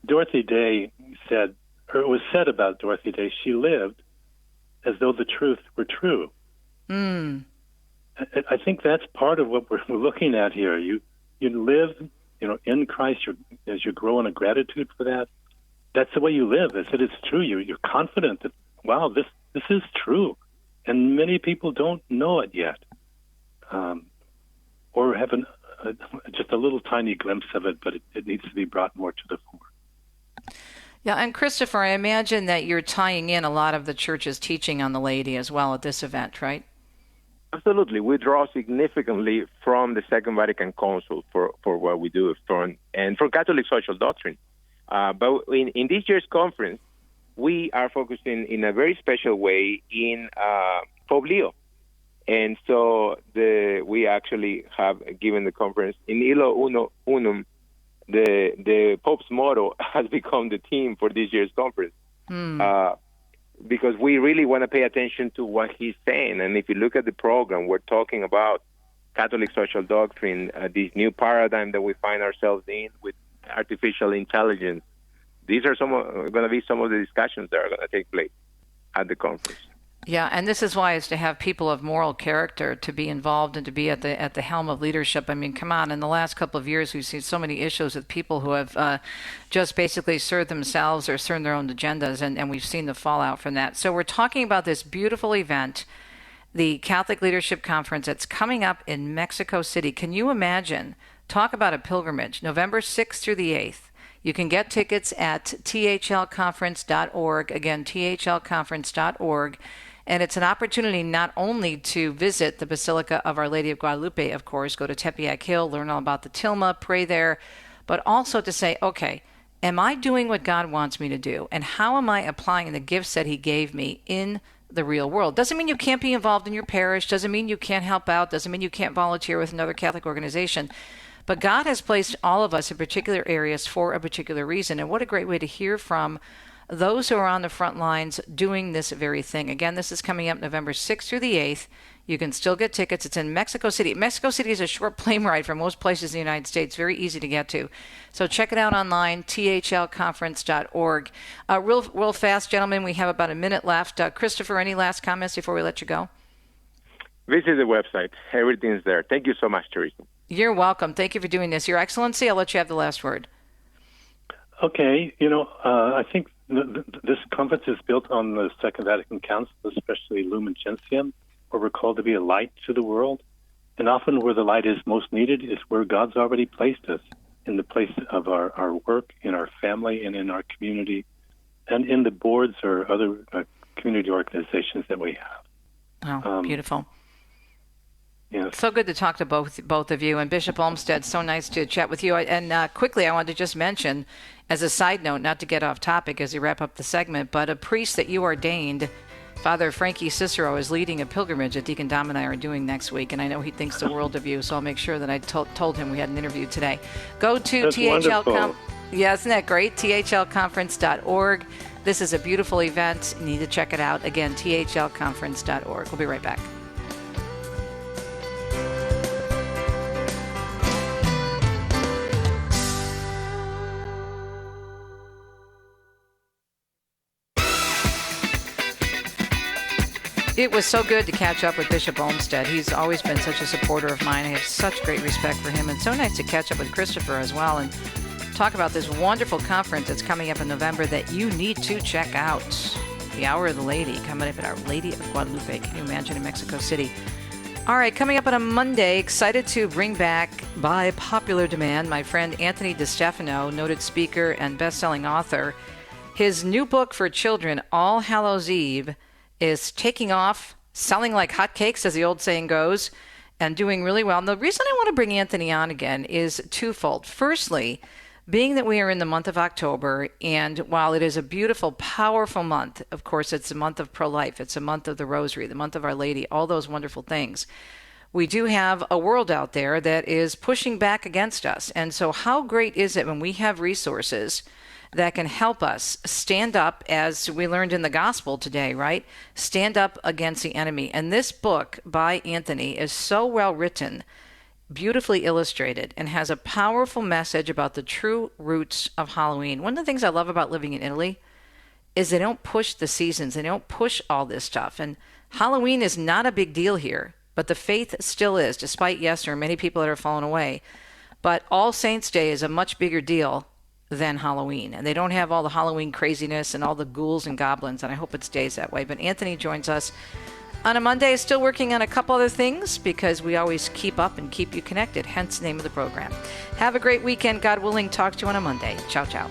Dorothy Day said, or it was said about Dorothy Day, she lived as though the truth were true. Mm. I think that's part of what we're looking at here. You live, in Christ. As you grow in a gratitude for that, that's the way you live. As it is true. You're confident that, wow, this is true, and many people don't know it yet, or have just a little tiny glimpse of it, but it needs to be brought more to the fore. Yeah, and Christofer, I imagine that you're tying in a lot of the Church's teaching on the laity as well at this event, right? Absolutely. We draw significantly from the Second Vatican Council for what we do and for Catholic social doctrine. But in this year's conference, we are focusing in a very special way in Pope Leo. And so we actually have given the conference in Illo Uno Unum. The Pope's motto has become the theme for this year's conference, because we really want to pay attention to what he's saying. And if you look at the program, we're talking about Catholic social doctrine, this new paradigm that we find ourselves in with artificial intelligence. These are going to be some of the discussions that are going to take place at the conference. Yeah, and this is why it's to have people of moral character to be involved and to be at the helm of leadership. I mean, come on, in the last couple of years, we've seen so many issues with people who have just basically served themselves or served their own agendas, and we've seen the fallout from that. So we're talking about this beautiful event the Catholic Leadership Conference that's coming up in Mexico City. Can you imagine? Talk about a pilgrimage, November 6th through the 8th. You can get tickets at thlconference.org. Again, thlconference.org. And it's an opportunity not only to visit the Basilica of Our Lady of Guadalupe, of course, go to Tepeyac Hill, learn all about the tilma, pray there, but also to say, okay, am I doing what God wants me to do? And how am I applying the gifts that he gave me in the real world? Doesn't mean you can't be involved in your parish, doesn't mean you can't help out, doesn't mean you can't volunteer with another Catholic organization. But God has placed all of us in particular areas for a particular reason. And what a great way to hear from those who are on the front lines doing this very thing. Again, this is coming up November 6th through the 8th. You can still get tickets. It's in Mexico City. Mexico City is a short plane ride from most places in the United States. Very easy to get to. So check it out online, thlconference.org. Real fast, gentlemen, we have about a minute left. Christofer, any last comments before we let you go? Visit the website. Everything's there. Thank you so much, Teresa. You're welcome. Thank you for doing this. Your Excellency, I'll let you have the last word. Okay. I think this conference is built on the Second Vatican Council, especially Lumen Gentium, where we're called to be a light to the world. And often where the light is most needed is where God's already placed us, in the place of our work, in our family, and in our community, and in the boards or other community organizations that we have. Oh, beautiful. Yes. So good to talk to both of you. And Bishop Olmsted, so nice to chat with you. And quickly, I wanted to just mention, as a side note, not to get off topic as we wrap up the segment, but a priest that you ordained, Father Frankie Cicero, is leading a pilgrimage that Deacon Dom and I are doing next week. And I know he thinks the world of you, so I'll make sure that I told him we had an interview today. Go to THL. Yeah, isn't that great? THLconference.org. This is a beautiful event. You need to check it out. Again, THLconference.org. We'll be right back. It was so good to catch up with Bishop Olmsted. He's always been such a supporter of mine. I have such great respect for him. And so nice to catch up with Christofer as well and talk about this wonderful conference that's coming up in November that you need to check out. The Hour of the Lady, coming up at Our Lady of Guadalupe. Can you imagine, in Mexico City? All right, coming up on a Monday, excited to bring back, by popular demand, my friend Anthony DeStefano, noted speaker and best-selling author. His new book for children, All Hallows Eve, is taking off, selling like hotcakes, as the old saying goes, and doing really well. And the reason I want to bring Anthony on again is twofold. Firstly, being that we are in the month of October, and while it is a beautiful, powerful month, of course, it's a month of pro-life, it's a month of the Rosary, the month of Our Lady, all those wonderful things. We do have a world out there that is pushing back against us. And so how great is it when we have resources that can help us stand up, as we learned in the gospel today, right? Stand up against the enemy. And this book by Anthony is so well written, beautifully illustrated, and has a powerful message about the true roots of Halloween. One of the things I love about living in Italy is they don't push the seasons. They don't push all this stuff. And Halloween is not a big deal here, but the faith still is, despite, yes, there are many people that are fallen away. But All Saints' Day is a much bigger deal than Halloween. And they don't have all the Halloween craziness and all the ghouls and goblins, and I hope it stays that way. But Anthony joins us on a Monday, still working on a couple other things, because we always keep up and keep you connected, hence the name of the program. Have a great weekend, God willing. Talk to you on a Monday. Ciao, ciao.